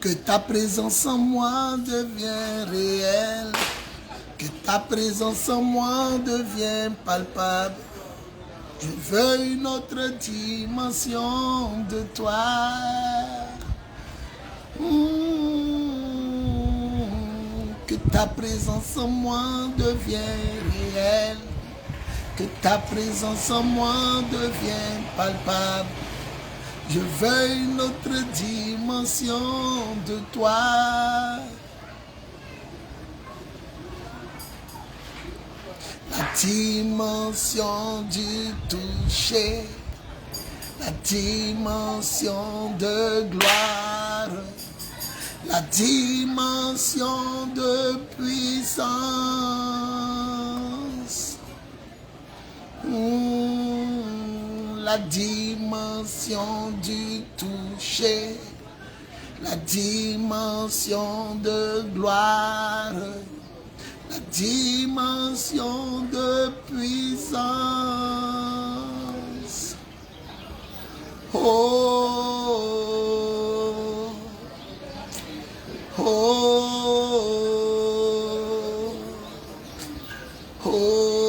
Que ta présence en moi devienne réelle. Que ta présence en moi devienne palpable. Je veux une autre dimension de toi. Que ta présence en moi devienne réelle. Que ta présence en moi devienne palpable. Je veux une autre dimension de toi. La dimension du toucher. La dimension de gloire. La dimension de puissance. La dimension du toucher. La dimension de gloire. La dimension de puissance. Oh, oh, oh,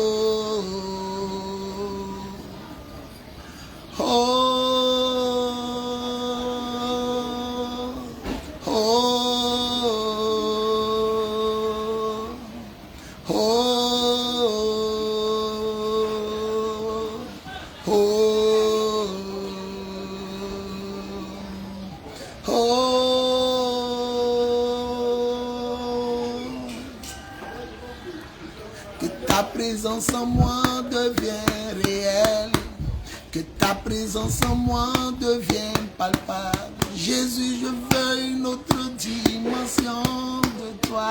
que ta présence en moi devienne réelle. Que ta présence en moi devienne palpable. Jésus, je veux une autre dimension de toi.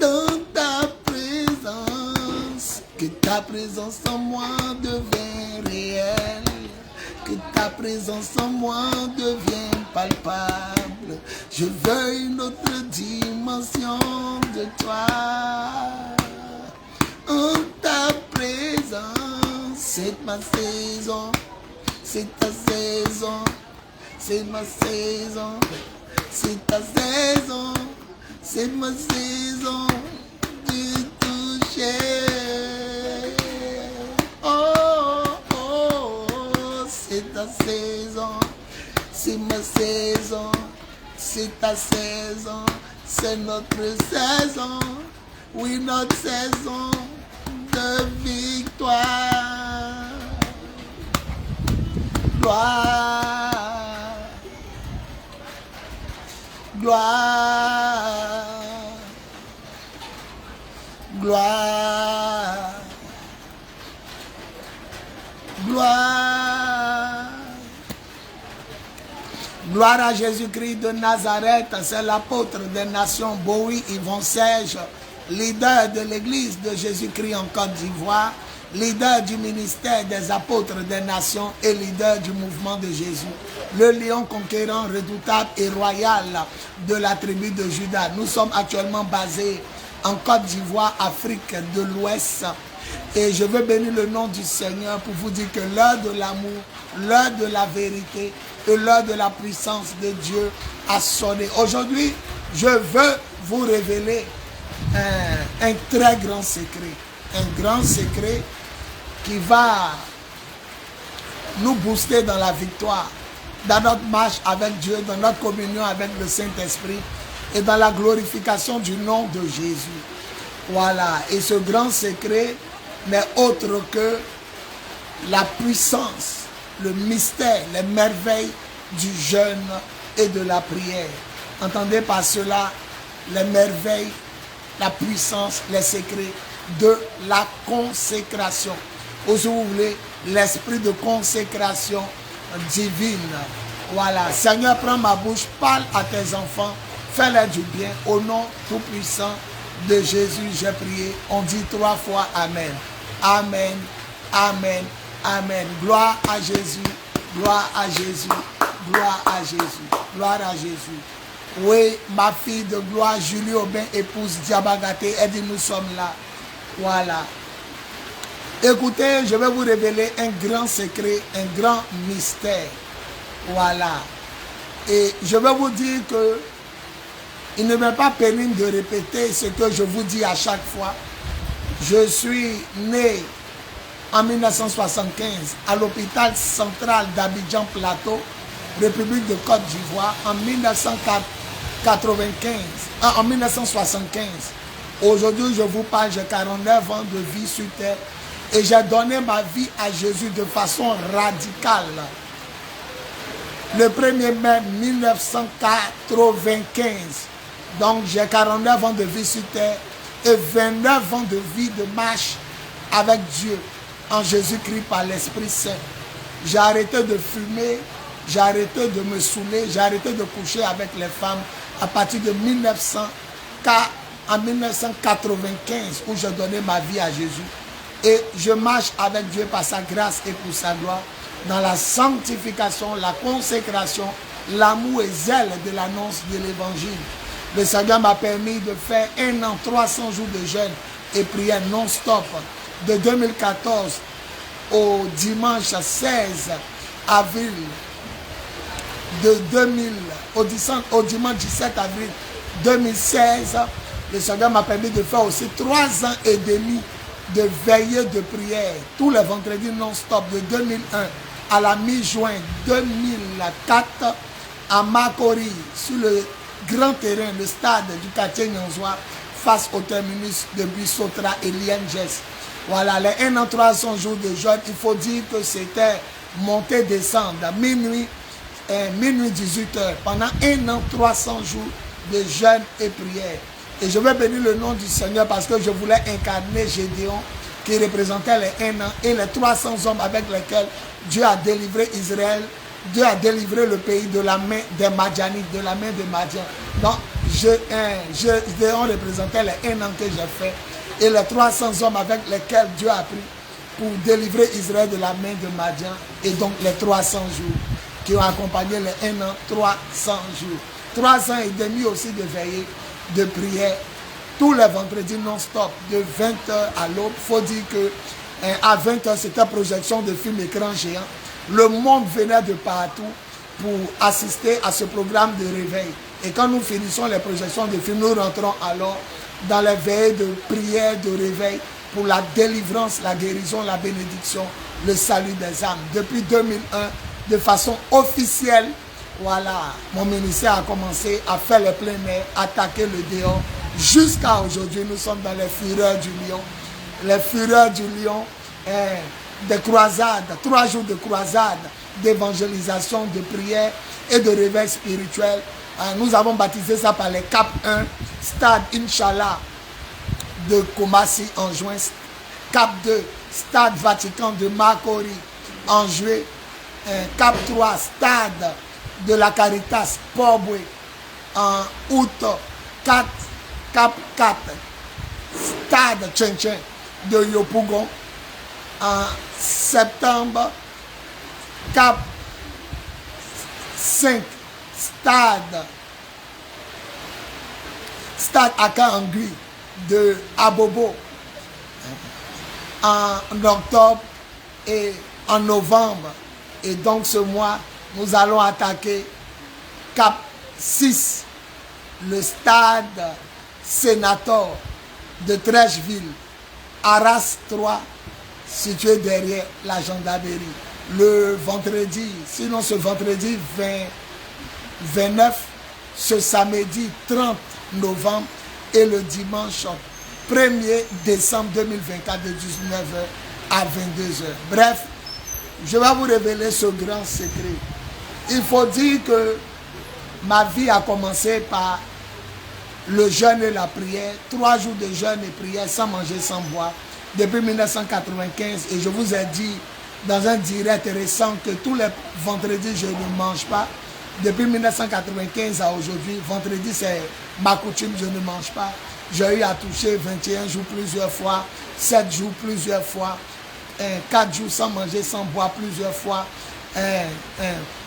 Dans ta présence, que ta présence en moi devienne réelle. Que ta présence en moi devienne palpable. Je veux une autre dimension de toi. En ta présence, c'est ma saison, c'est ta saison, c'est ma saison, c'est ta saison, c'est ma saison du toucher. Oh, oh, oh, c'est ta saison, c'est ma saison, c'est ta saison, c'est notre saison, oui, notre saison de victoire. Gloire, gloire, gloire, gloire. Gloire à Jésus-Christ de Nazareth, c'est l'apôtre des nations, Bowie Yvon Serge, leader de l'église de Jésus-Christ en Côte d'Ivoire, leader du ministère des apôtres des nations et leader du mouvement de Jésus. Le lion conquérant, redoutable et royal de la tribu de Juda. Nous sommes actuellement basés en Côte d'Ivoire, Afrique de l'Ouest. Et je veux bénir le nom du Seigneur pour vous dire que l'heure de l'amour, l'heure de la vérité et l'heure de la puissance de Dieu a sonné. Aujourd'hui, je veux vous révéler un très grand secret. Un grand secret qui va nous booster dans la victoire, dans notre marche avec Dieu, dans notre communion avec le Saint-Esprit et dans la glorification du nom de Jésus. Voilà. Et ce grand secret n'est autre que la puissance, le mystère, les merveilles du jeûne et de la prière. Entendez par cela les merveilles, la puissance, les secrets de la consécration. Ou si vous voulez, l'esprit de consécration divine. Voilà. Seigneur, prends ma bouche, parle à tes enfants, fais-leur du bien. Au nom tout-puissant de Jésus, j'ai prié. On dit 3 fois Amen. Amen, Amen, Amen. Gloire à Jésus, gloire à Jésus, gloire à Jésus, gloire à Jésus. Oui, ma fille de gloire, Julie Aubin, épouse Diabagaté, elle dit nous sommes là. Voilà. Écoutez, je vais vous révéler un grand secret, un grand mystère. Voilà. Et je vais vous dire que il ne m'est pas pénible de répéter ce que je vous dis à chaque fois. Je suis né en 1975 à l'hôpital central d'Abidjan Plateau, République de Côte d'Ivoire, en 1975. Aujourd'hui, je vous parle, j'ai 49 ans de vie sur terre et j'ai donné ma vie à Jésus de façon radicale. Le 1er mai 1995, donc j'ai 49 ans de vie sur terre et 29 ans de vie de marche avec Dieu en Jésus-Christ par l'Esprit Saint. J'ai arrêté de fumer, j'ai arrêté de me saouler, j'ai arrêté de coucher avec les femmes à partir de 1995 où j'ai donné ma vie à Jésus. Et je marche avec Dieu par sa grâce et pour sa gloire dans la sanctification, la consécration, l'amour et zèle de l'annonce de l'évangile. Le Seigneur m'a permis de faire 1 an, 300 jours de jeûne et prière non-stop de 2014 au dimanche 16 avril de 2000, au dimanche 17 avril 2016. Le Seigneur m'a permis de faire aussi 3 ans et demi de veillée de prière tous les vendredis non-stop de 2001 à la mi-juin 2004 à Makori, sur le grand terrain, le stade du quartier Nyanzois, face au terminus de Bissotra et Lienges. Voilà, les 1 an 300 jours de jeûne, il faut dire que c'était monter-descendre, minuit 18h, pendant 1 an 300 jours de jeûne et prière. Et je vais bénir le nom du Seigneur parce que je voulais incarner Gédéon qui représentait les 1 an et les 300 hommes avec lesquels Dieu a délivré Israël. Dieu a délivré le pays de la main des Madianites, de la main des Madians. Donc, Gédéon représentait les 1 an que j'ai fait et les 300 hommes avec lesquels Dieu a pris pour délivrer Israël de la main de Madian. Et donc, les 300 jours qui ont accompagné les 1 an, 300 jours. 3 ans et demi aussi de veillée, de prière, tous les vendredis non-stop, de 20h à l'aube. Il faut dire que à 20h, c'était projection de film écran géant. Le monde venait de partout pour assister à ce programme de réveil. Et quand nous finissons les projections de films, nous rentrons alors dans les veillées de prière, de réveil pour la délivrance, la guérison, la bénédiction, le salut des âmes. Depuis 2001, de façon officielle, voilà, mon ministère a commencé à faire le plein air, attaquer le dehors. Jusqu'à aujourd'hui, nous sommes dans les fureurs du lion. Les fureurs du lion, des croisades, 3 jours de croisades, d'évangélisation, de prière et de réveil spirituel. Nous avons baptisé ça par les Cap 1, Stade Inch'Allah de Kumasi en juin. Cap 2, Stade Vatican de Makori en juillet. Cap 3, Stade de la Caritas Port-Boué en août. Cap 4, Stade Tchenchen de Yopougon en septembre. Cap 5, Stade Aka-Angui de Abobo en octobre et en novembre. Et donc ce mois, nous allons attaquer Cap 6, le stade Sénator de Trècheville, Arras 3, situé derrière la gendarmerie. Le vendredi, sinon ce vendredi 29, ce samedi 30 novembre et le dimanche 1er décembre 2024 de 19h à 22h. Bref, je vais vous révéler ce grand secret. Il faut dire que ma vie a commencé par le jeûne et la prière, 3 jours de jeûne et prière sans manger, sans boire, depuis 1995. Et je vous ai dit dans un direct récent que tous les vendredis, je ne mange pas. Depuis 1995 à aujourd'hui, vendredi, c'est ma coutume, je ne mange pas. J'ai eu à toucher 21 jours plusieurs fois, 7 jours plusieurs fois, 4 jours sans manger, sans boire plusieurs fois,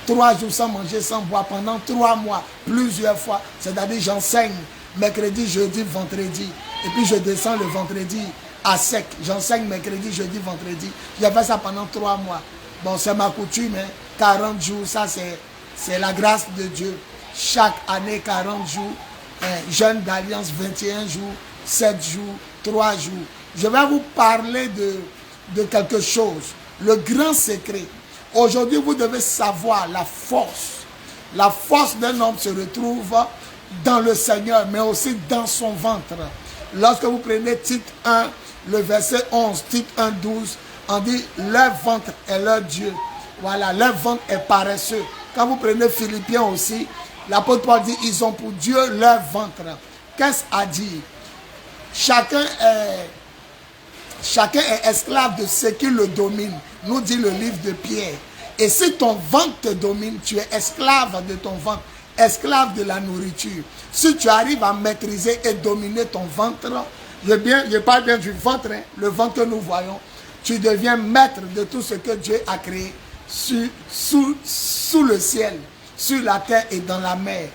3 jours sans manger, sans boire pendant 3 mois plusieurs fois. C'est-à-dire j'enseigne mercredi, jeudi, vendredi. Et puis je descends le vendredi à sec. J'enseigne mercredi, jeudi, vendredi. J'ai fait ça pendant 3 mois. Bon, c'est ma coutume, hein. 40 jours, ça c'est C'est la grâce de Dieu. Chaque année, 40 jours, jeûne d'alliance, 21 jours, 7 jours, 3 jours. Je vais vous parler de quelque chose. Le grand secret. Aujourd'hui, vous devez savoir la force. La force d'un homme se retrouve dans le Seigneur, mais aussi dans son ventre. Lorsque vous prenez Tite 1, le verset 11, Tite 1, 12, on dit leur ventre est leur Dieu. Voilà, leur ventre est paresseux. Quand vous prenez Philippiens aussi, l'apôtre Paul dit ils ont pour Dieu leur ventre. Qu'est-ce à dire? Chacun est esclave de ce qui le domine, nous dit le livre de Pierre. Et si ton ventre te domine, tu es esclave de ton ventre, esclave de la nourriture. Si tu arrives à maîtriser et dominer ton ventre, je parle bien du ventre, hein, le ventre que nous voyons, tu deviens maître de tout ce que Dieu a créé sous le ciel, sur la terre et dans la mer.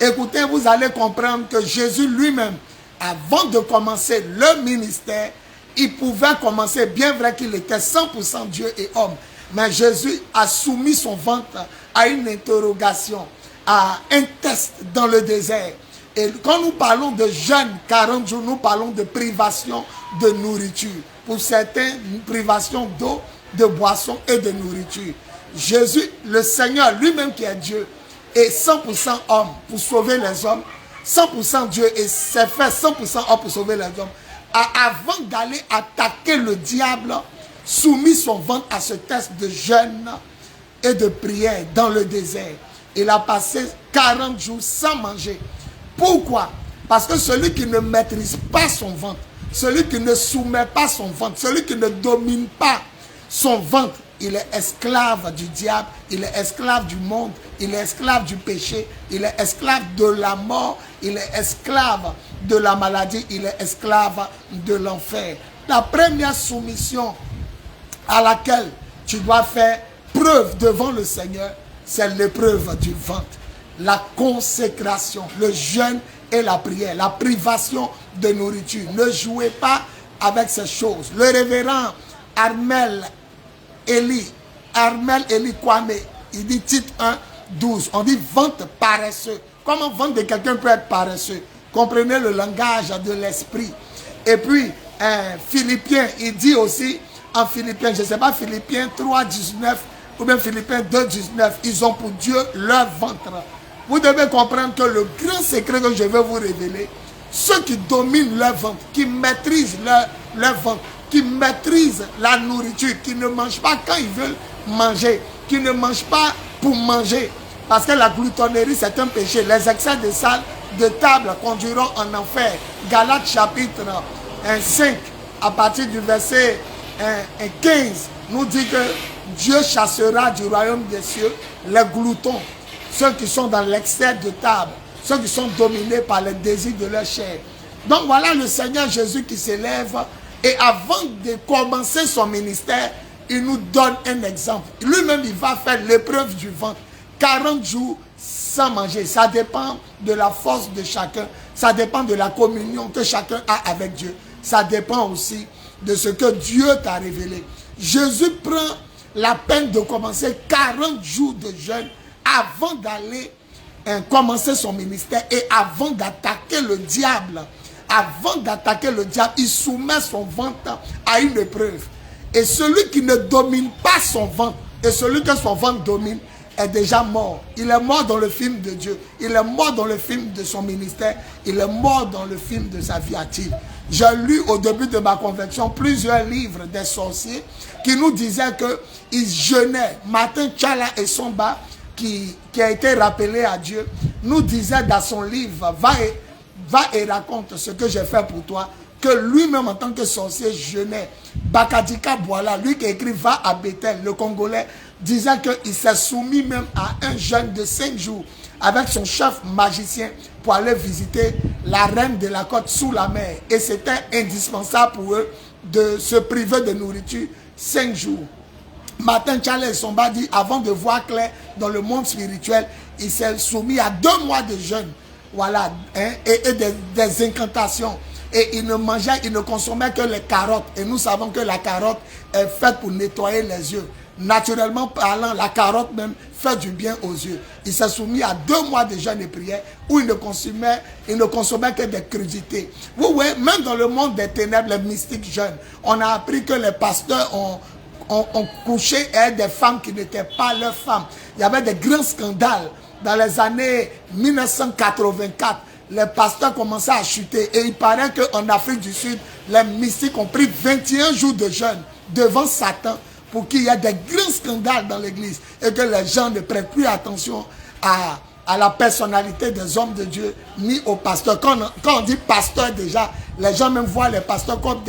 Écoutez, vous allez comprendre que Jésus lui-même, avant de commencer le ministère, il pouvait commencer, bien vrai qu'il était 100% Dieu et homme, mais Jésus a soumis son ventre à une interrogation, à un test dans le désert. Et quand nous parlons de jeûne, 40 jours, nous parlons de privation de nourriture. Pour certains, une privation d'eau, de boisson et de nourriture. Jésus, le Seigneur lui-même qui est Dieu, est 100% homme pour sauver les hommes, 100% Dieu et s'est fait 100% homme pour sauver les hommes. Avant d'aller attaquer le diable, soumis son ventre à ce test de jeûne et de prière dans le désert. Il a passé 40 jours sans manger. Pourquoi? Parce que celui qui ne maîtrise pas son ventre, celui qui ne soumet pas son ventre, celui qui ne domine pas son ventre, il est esclave du diable, il est esclave du monde, il est esclave du péché, il est esclave de la mort, il est esclave de la maladie, il est esclave de l'enfer. La première soumission à laquelle tu dois faire preuve devant le Seigneur, c'est l'épreuve du ventre. La consécration, le jeûne et la prière, la privation de nourriture. Ne jouez pas avec ces choses. Le révérend Armel Eli Kwame, il dit Tite 1, 12. On dit ventre paresseux. Comment ventre de quelqu'un peut être paresseux? Comprenez le langage de l'esprit. Et puis, Philippiens, il dit aussi, en Philippiens, je ne sais pas, Philippiens 3, 19, ou bien Philippiens 2, 19, ils ont pour Dieu leur ventre. Vous devez comprendre que le grand secret que je vais vous révéler, ceux qui dominent leur ventre, qui maîtrisent leur ventre, qui maîtrisent la nourriture, qui ne mangent pas quand ils veulent manger, qui ne mangent pas pour manger, parce que la gloutonnerie c'est un péché, les excès de salle de table conduiront en enfer. Galates chapitre 5, à partir du verset 15, nous dit que Dieu chassera du royaume des cieux les gloutons, ceux qui sont dans l'excès de table, ceux qui sont dominés par les désirs de leur chair. Donc voilà le Seigneur Jésus qui s'élève et avant de commencer son ministère, il nous donne un exemple. Lui-même, il va faire l'épreuve du ventre. 40 jours sans manger. Ça dépend de la force de chacun. Ça dépend de la communion que chacun a avec Dieu. Ça dépend aussi de ce que Dieu t'a révélé. Jésus prend la peine de commencer 40 jours de jeûne avant d'aller commencer son ministère et avant d'attaquer le diable. Avant d'attaquer le diable, il soumet son ventre à une épreuve. Et celui qui ne domine pas son ventre, et celui que son ventre domine, est déjà mort. Il est mort dans le film de Dieu. Il est mort dans le film de son ministère. Il est mort dans le film de sa vie active. J'ai lu au début de ma conversion plusieurs livres des sorciers qui nous disaient qu'ils jeûnaient. Martin Chala et Somba, qui a été rappelé à Dieu, nous disait dans son livre, va et raconte ce que j'ai fait pour toi, que lui-même en tant que sorcier jeûnait. Bakadika Boala, lui qui a écrit Va à Bethel, le Congolais, disait qu'il s'est soumis même à un jeûne de 5 jours avec son chef magicien pour aller visiter la reine de la côte sous la mer. Et c'était indispensable pour eux de se priver de nourriture 5 jours. Martin Charles Somba dit, avant de voir clair dans le monde spirituel, il s'est soumis à 2 mois de jeûne. Voilà, hein, et des incantations. Et il ne mangeait, il ne consommait que les carottes. Et nous savons que la carotte est faite pour nettoyer les yeux. naturellement parlant, la carotte même fait du bien aux yeux. Il s'est soumis à 2 mois de jeûne et prière où il ne consommait que des crudités. Vous voyez, même dans le monde des ténèbres, les mystiques jeûnent. On a appris que les pasteurs ont couché avec des femmes qui n'étaient pas leurs femmes. Il y avait des grands scandales. Dans les années 1984, les pasteurs commençaient à chuter. Et il paraît qu'en Afrique du Sud, les mystiques ont pris 21 jours de jeûne devant Satan pour qu'il y ait des grands scandales dans l'église et que les gens ne prêtent plus attention à la personnalité des hommes de Dieu ni aux pasteurs. Quand on dit pasteur déjà, les gens même voient les pasteurs comme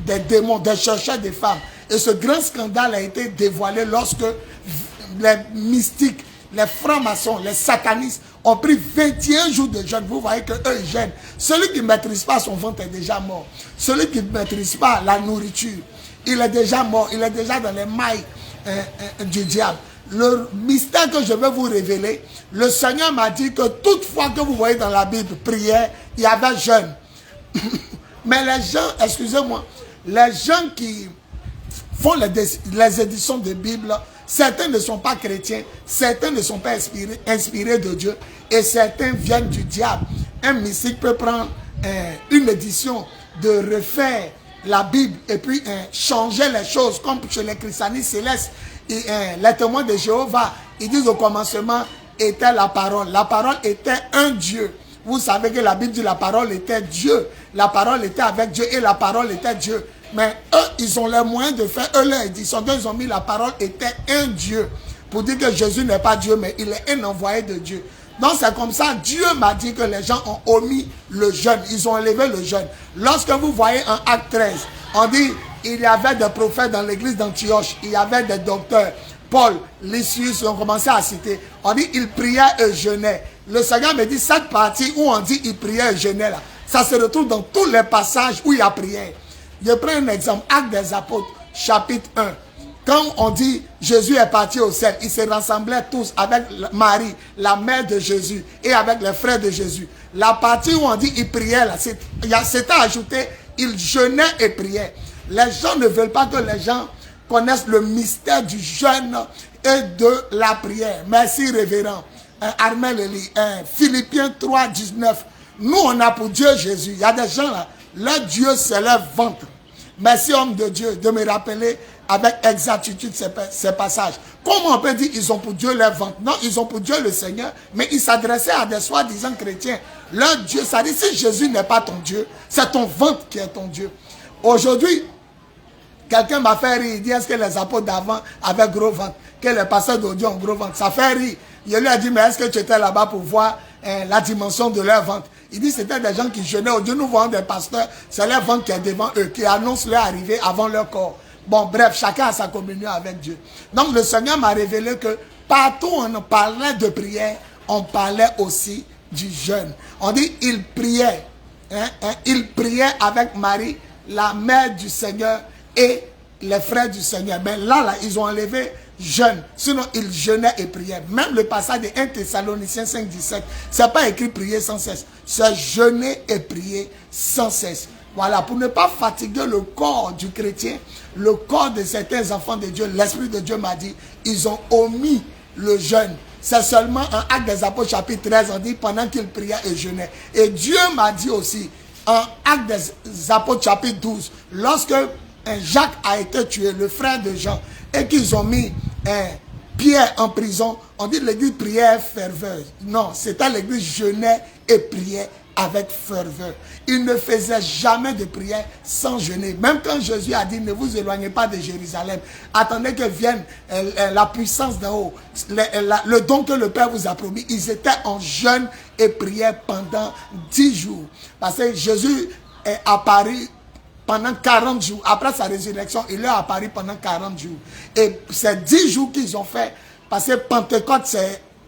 des démons, des chercheurs de femmes. Et ce grand scandale a été dévoilé lorsque les mystiques, les francs-maçons, les satanistes ont pris 21 jours de jeûne. Vous voyez qu'eux, ils jeûnent. Celui qui ne maîtrise pas son ventre est déjà mort. Celui qui ne maîtrise pas la nourriture, il est déjà mort. Il est déjà dans les mailles du diable. Le mystère que je vais vous révéler, le Seigneur m'a dit que toute fois que vous voyez dans la Bible prière, il y avait jeûne. Mais les gens, excusez-moi, les gens qui font les éditions de Bible, certains ne sont pas chrétiens, certains ne sont pas inspirés de Dieu et certains viennent du diable. Un mystique peut prendre une édition de refaire la Bible et puis changer les choses comme chez les christianistes célestes. Et, les témoins de Jéhovah, ils disent au commencement était la parole. La parole était un Dieu. Vous savez que la Bible dit la parole était Dieu. La parole était avec Dieu et la parole était Dieu. Mais eux, ils ont les moyens de faire leur édition. Donc, ils ont mis la parole était un Dieu. Pour dire que Jésus n'est pas Dieu, mais il est un envoyé de Dieu. Donc, c'est comme ça, Dieu m'a dit que les gens ont omis le jeûne. Ils ont enlevé le jeûne. Lorsque vous voyez en Acte 13, on dit, il y avait des prophètes dans l'église d'Antioche. Il y avait des docteurs. Paul, Lysius, ils ont commencé à citer. On dit, il priait et jeûnait. Le Seigneur me dit, cette partie où on dit, il priait et jeûnait, là, ça se retrouve dans tous les passages où il y a prière. Je prends un exemple, Actes des Apôtres, chapitre 1. Quand on dit Jésus est parti au ciel, ils se rassemblaient tous avec Marie, la mère de Jésus, et avec les frères de Jésus. La partie où on dit il priait, là, c'était ajouté, il jeûnait et priait. Les gens ne veulent pas que les gens connaissent le mystère du jeûne et de la prière. Merci révérend. Armel Eli, Philippiens 3, 19. Nous, on a pour Dieu Jésus. Il y a des gens là, leur Dieu c'est leur ventre. Merci homme de Dieu de me rappeler avec exactitude ces passages. Comment on peut dire ils ont pour Dieu leur ventre? Non, ils ont pour Dieu le Seigneur, mais ils s'adressaient à des soi-disant chrétiens. Leur Dieu, ça dit si Jésus n'est pas ton Dieu, c'est ton ventre qui est ton Dieu. Aujourd'hui, quelqu'un m'a fait rire, il dit est-ce que les apôtres d'avant avaient gros ventre? Que les pasteurs d'aujourd'hui ont gros ventre? Ça fait rire. Je lui ai dit, mais est-ce que tu étais là-bas pour voir la dimension de leur ventre? Il dit, c'était des gens qui jeûnaient. Aujourd'hui, nous voyons des pasteurs, c'est leur ventre qui est devant eux, qui annoncent leur arrivée avant leur corps. Bon, bref, chacun a sa communion avec Dieu. Donc, le Seigneur m'a révélé que partout où on parlait de prière, on parlait aussi du jeûne. On dit, il priait. Il priait avec Marie, la mère du Seigneur et les frères du Seigneur. Mais là, ils ont enlevé jeûne. Sinon, ils jeûnaient et priaient. Même le passage de 1 Thessaloniciens 5, 17, c'est pas écrit prier sans cesse. C'est jeûner et prier sans cesse. Voilà, pour ne pas fatiguer le corps du chrétien, le corps de certains enfants de Dieu, l'Esprit de Dieu m'a dit, ils ont omis le jeûne. C'est seulement en Actes des Apôtres chapitre 13, on dit pendant qu'ils priaient et jeûnaient. Et Dieu m'a dit aussi, en Actes des Apôtres chapitre 12, lorsque Jacques a été tué, le frère de Jean, et qu'ils ont mis Pierre en prison, on dit l'église priait ferveur. Non, c'était l'église jeûnait et priait avec ferveur. Il ne faisait jamais de prière sans jeûner. Même quand Jésus a dit, ne vous éloignez pas de Jérusalem, attendez que vienne la puissance d'en haut, le don que le Père vous a promis. Ils étaient en jeûne et priaient pendant 10 jours. Parce que Jésus est apparu pendant 40 jours. Après sa résurrection, il leur a apparu pendant 40 jours. Et c'est 10 jours qu'ils ont fait, parce que Pentecôte,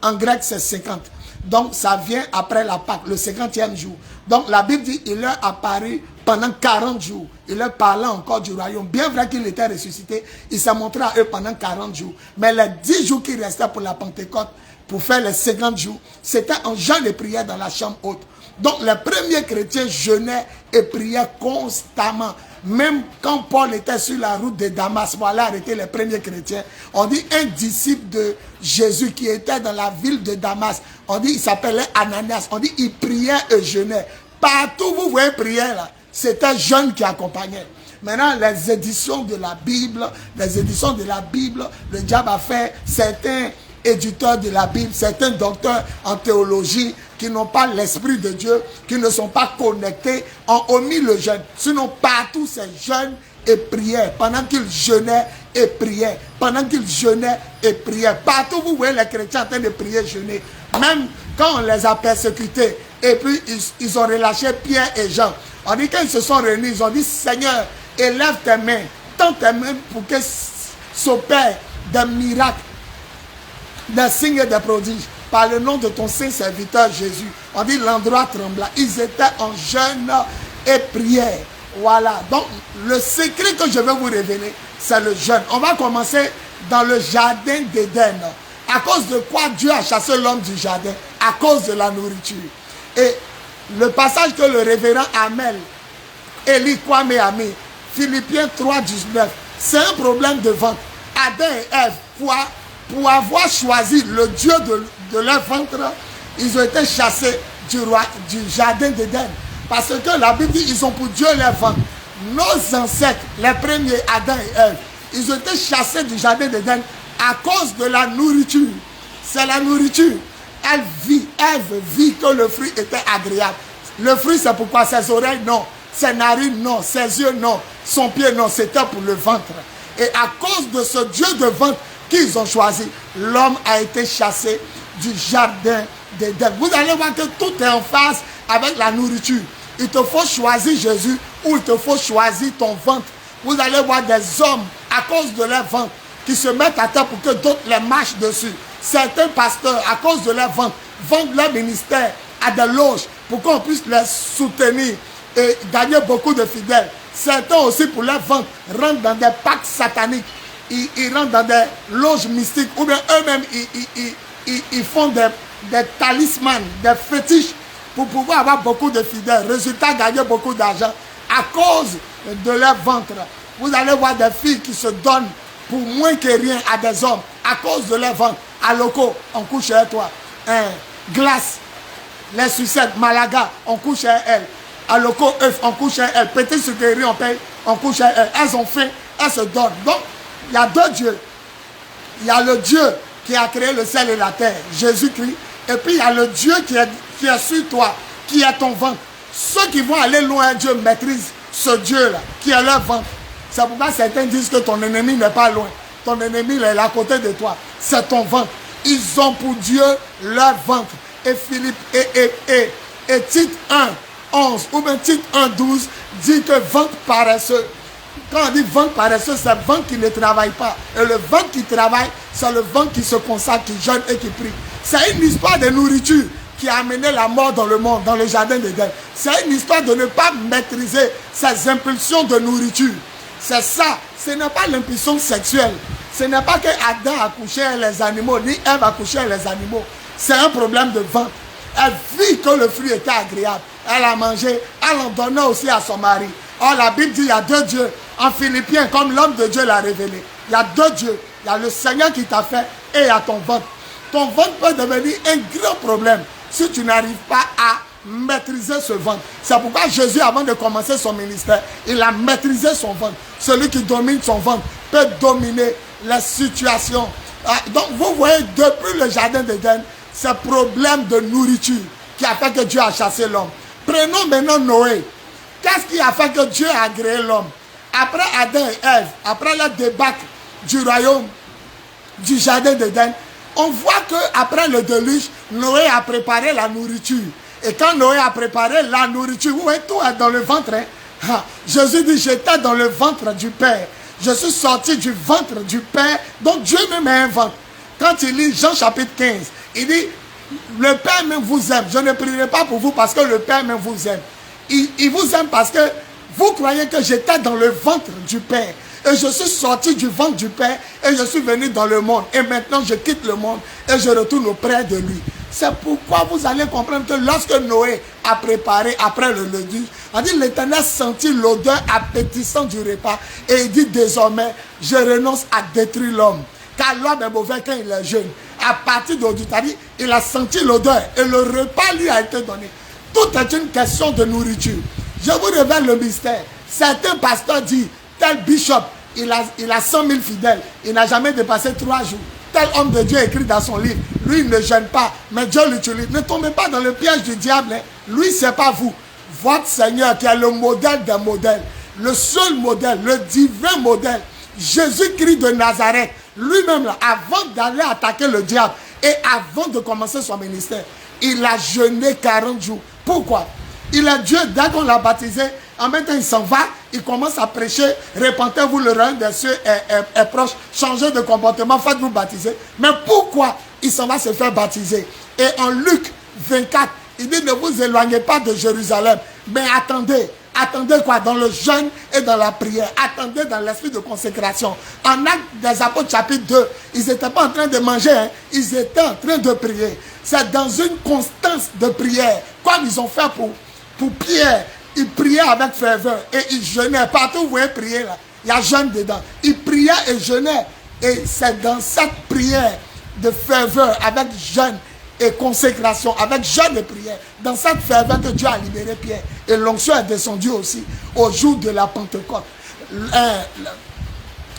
en grec, c'est 50. Donc, ça vient après la Pâque, le 50e jour. Donc, la Bible dit, il leur apparu pendant 40 jours. Il leur parlait encore du royaume. Bien vrai qu'il était ressuscité, il s'est montré à eux pendant 40 jours. Mais les 10 jours qui restaient pour la Pentecôte, pour faire les 50 jours, c'était en jeûne et prière dans la chambre haute. Donc, les premiers chrétiens jeûnaient et priaient constamment. Même quand Paul était sur la route de Damas, voilà arrêté les premiers chrétiens, on dit un disciple de Jésus qui était dans la ville de Damas, on dit il s'appelait Ananias, on dit il priait et jeûnait. Partout vous voyez prier là, c'était un jeune qui accompagnait. Maintenant, les éditions de la Bible, le diable a fait certains éditeurs de la Bible, certains docteurs en théologie qui n'ont pas l'Esprit de Dieu, qui ne sont pas connectés, ont omis le jeûne. Sinon, partout, ces jeunes et priaient. Pendant qu'ils jeûnaient et priaient. Pendant qu'ils jeûnaient et priaient. Partout, vous voyez les chrétiens en train de prier, jeûner. Même quand on les a persécutés, et puis ils ont relâché Pierre et Jean. On dit qu'ils se sont réunis, ils ont dit, Seigneur, élève tes mains, tends tes mains pour que s'opèrent des miracles, des signes et des prodiges, par le nom de ton saint serviteur Jésus. On dit l'endroit trembla. Ils étaient en jeûne et prière. Voilà. Donc, le secret que je vais vous révéler, c'est le jeûne. On va commencer dans le jardin d'Éden. À cause de quoi Dieu a chassé l'homme du jardin? À cause de la nourriture. Et le passage que le révérend Amel, Élie Kwame Ami, Philippiens 3, 19, c'est un problème de ventre. Adam et Ève, pour avoir choisi le Dieu de leur ventre, ils ont été chassés du jardin d'Éden. Parce que la Bible dit ils ont pour Dieu leur ventre. Nos ancêtres, les premiers, Adam et Ève, ils ont été chassés du jardin d'Éden à cause de la nourriture. C'est la nourriture. Ève vit que le fruit était agréable. Le fruit, c'est pourquoi ses oreilles, non. Ses narines, non. Ses yeux, non. Son pied, non. C'était pour le ventre. Et à cause de ce Dieu de ventre qu'ils ont choisi, l'homme a été chassé du jardin d'Éden. Vous allez voir que tout est en face avec la nourriture. Il te faut choisir Jésus ou il te faut choisir ton ventre. Vous allez voir des hommes, à cause de leur ventre, qui se mettent à terre pour que d'autres les marchent dessus. Certains pasteurs, à cause de leur ventre, vendent leur ministère à des loges pour qu'on puisse les soutenir et gagner beaucoup de fidèles. Certains aussi, pour leur ventre, rentrent dans des pactes sataniques. Ils rentrent dans des loges mystiques ou bien eux-mêmes, ils font des talismans, des fétiches pour pouvoir avoir beaucoup de fidèles. Résultat, gagner beaucoup d'argent à cause de leur ventre. Vous allez voir des filles qui se donnent pour moins que rien à des hommes à cause de leur ventre. À Loco, on couche chez toi. Glace, les sucettes, Malaga, on couche chez elles. À Loco, œuf, on couche chez elles. Petit sucrerie, on paye, on couche chez elles. Elles ont faim, elles se donnent. Donc, il y a deux dieux. Il y a le Dieu qui a créé le ciel et la terre, Jésus-Christ. Et puis, il y a le Dieu qui est sur toi, qui est ton ventre. Ceux qui vont aller loin, Dieu maîtrise ce Dieu-là, qui est leur ventre. C'est pourquoi certains disent que ton ennemi n'est pas loin. Ton ennemi il est à côté de toi. C'est ton ventre. Ils ont pour Dieu leur ventre. Et Philippe et Tite 1, 11 ou bien Tite 1, 12 dit que ventre paresseux. Quand on dit ventre paresseux, c'est le ventre qui ne travaille pas. Et le ventre qui travaille, c'est le ventre qui se consacre, qui jeûne et qui prie. C'est une histoire de nourriture qui a amené la mort dans le monde, dans le jardin d'Éden. C'est une histoire de ne pas maîtriser ses impulsions de nourriture. C'est ça. Ce n'est pas l'impulsion sexuelle. Ce n'est pas que Adam a couché les animaux, ni Ève a couché les animaux. C'est un problème de ventre. Elle vit que le fruit était agréable. Elle a mangé. Elle en donnait aussi à son mari. Or, la Bible dit qu'il y a deux dieux. En Philippiens, comme l'homme de Dieu l'a révélé, il y a deux dieux. Il y a le Seigneur qui t'a fait et il y a ton ventre. Ton ventre peut devenir un grand problème si tu n'arrives pas à maîtriser ce ventre. C'est pourquoi Jésus, avant de commencer son ministère, il a maîtrisé son ventre. Celui qui domine son ventre peut dominer les situations. Donc, vous voyez, depuis le jardin d'Éden, c'est problème de nourriture qui a fait que Dieu a chassé l'homme. Prenons maintenant Noé. Qu'est-ce qui a fait que Dieu a agréé l'homme? Après Adam et Ève, après le débâcle du royaume, du jardin d'Éden, on voit qu'après le déluge, Noé a préparé la nourriture. Et quand Noé a préparé la nourriture, vous voyez, tout est dans le ventre. Hein? Jésus dit, j'étais dans le ventre du Père. Je suis sorti du ventre du Père. Donc Dieu même a un ventre. Quand il lit Jean chapitre 15, il dit, le Père même vous aime. Je ne prierai pas pour vous parce que le Père même vous aime. Il vous aime parce que vous croyez que j'étais dans le ventre du Père. Et je suis sorti du ventre du Père et je suis venu dans le monde. Et maintenant, je quitte le monde et je retourne auprès de lui. C'est pourquoi vous allez comprendre que lorsque Noé a préparé après le déluge, on dit l'Éternel sentit l'odeur appétissante du repas et il dit désormais, je renonce à détruire l'homme. Car l'homme est mauvais quand il est jeune. À partir d'aujourd'hui, il a senti l'odeur et le repas lui a été donné. Tout est une question de nourriture. Je vous révèle le mystère. Certains pasteurs disent, tel bishop, il a 100 000 fidèles, il n'a jamais dépassé 3 jours. Tel homme de Dieu écrit dans son livre, lui il ne gêne pas, mais Dieu l'utilise. Ne tombez pas dans le piège du diable. Hein. Lui, c'est pas vous. Votre Seigneur qui est le modèle des modèles, le seul modèle, le divin modèle, Jésus-Christ de Nazareth, lui-même, avant d'aller attaquer le diable et avant de commencer son ministère, il a jeûné 40 jours. Pourquoi? Il est Dieu, dès qu'on l'a baptisé, en même temps il s'en va, il commence à prêcher, répentez-vous, le royaume des cieux est proche, changez de comportement, faites-vous baptiser. Mais pourquoi il s'en va se faire baptiser? Et en Luc 24, il dit ne vous éloignez pas de Jérusalem, mais attendez. Attendez quoi? Dans le jeûne et dans la prière. Attendez dans l'esprit de consécration. En Actes des Apôtres chapitre 2, ils n'étaient pas en train de manger, hein. Ils étaient en train de prier. C'est dans une constance de prière, comme ils ont fait pour Pierre. Ils priaient avec ferveur et ils jeûnaient. Partout où vous voyez prier, là, il y a jeûne dedans. Ils priaient et jeûnaient. Et c'est dans cette prière de ferveur, avec jeûne et consécration, avec jeûne et prière, dans cette ferveur que Dieu a libéré Pierre. Et l'onction est descendue aussi au jour de la Pentecôte.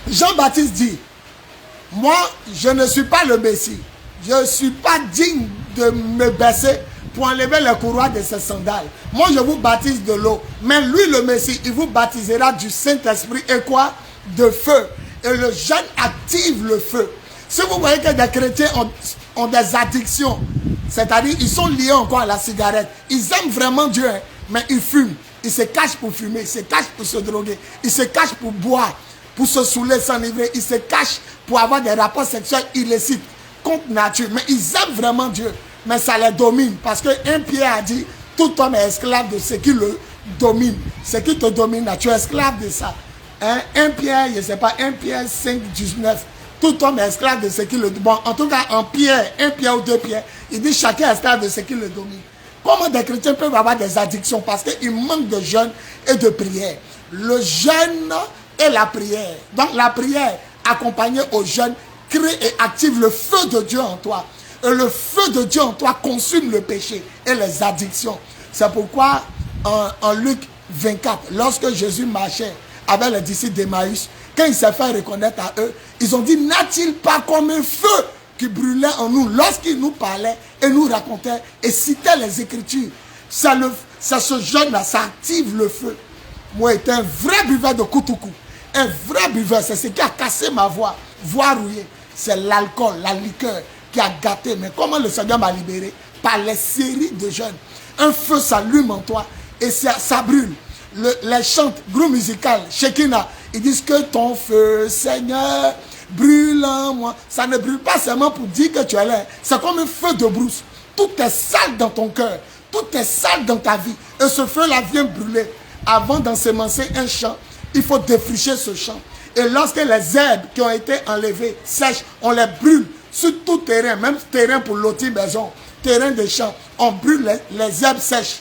Jean-Baptiste dit, moi, je ne suis pas le Messie. Je ne suis pas digne de me baisser pour enlever les courroies de ses sandales. Moi, je vous baptise de l'eau. Mais lui, le Messie, il vous baptisera du Saint-Esprit et quoi? De feu. Et le jeûne active le feu. Si vous voyez que des chrétiens ont des addictions, c'est-à-dire ils sont liés encore à la cigarette, ils aiment vraiment Dieu, hein, mais ils fument, ils se cachent pour fumer, ils se cachent pour se droguer, ils se cachent pour boire, pour se saouler, s'enivrer, ils se cachent pour avoir des rapports sexuels illicites, contre nature, mais ils aiment vraiment Dieu, mais ça les domine, parce que 1 Pierre a dit, tout homme est esclave de ce qui le domine, ce qui te domine, là, tu es esclave de ça. Hein? 1 Pierre, je ne sais pas, 1 Pierre 5, 19, tout homme est esclave de ce qui le domine. Bon, en tout cas, en Pierre, 1 Pierre ou 2 Pierre, il dit chacun est esclave de ce qui le domine. Comment des chrétiens peuvent avoir des addictions? Parce qu'ils manquent de jeûne et de prière. Le jeûne et la prière. Donc la prière accompagnée au jeûne crée et active le feu de Dieu en toi. Et le feu de Dieu en toi consume le péché et les addictions. C'est pourquoi en Luc 24, lorsque Jésus marchait avec les disciples d'Emmaüs, quand il s'est fait reconnaître à eux, ils ont dit, n'a-t-il pas comme un feu qui brûlait en nous lorsqu'il nous parlait et nous racontait et citait les Écritures? C'est ce jeûne-là, ça active le feu. Moi, j'étais un vrai buveur de Koutoukou. Un vrai buveur, c'est ce qui a cassé ma voix rouillée. C'est l'alcool, la liqueur qui a gâté. Mais comment le Seigneur m'a libéré? Par les séries de jeûnes. Un feu s'allume en toi et ça brûle. Les chants, groupe musical, Shekinah, ils disent que ton feu, Seigneur, brûle en moi. Ça ne brûle pas seulement pour dire que tu es là. C'est comme un feu de brousse. Tout est sale dans ton cœur. Tout est sale dans ta vie. Et ce feu-là vient brûler. Avant d'ensemencer un champ, il faut défricher ce champ. Et lorsque les herbes qui ont été enlevées sèches, on les brûle sur tout terrain, même terrain pour lotir maison, terrain de champ, on brûle les herbes sèches.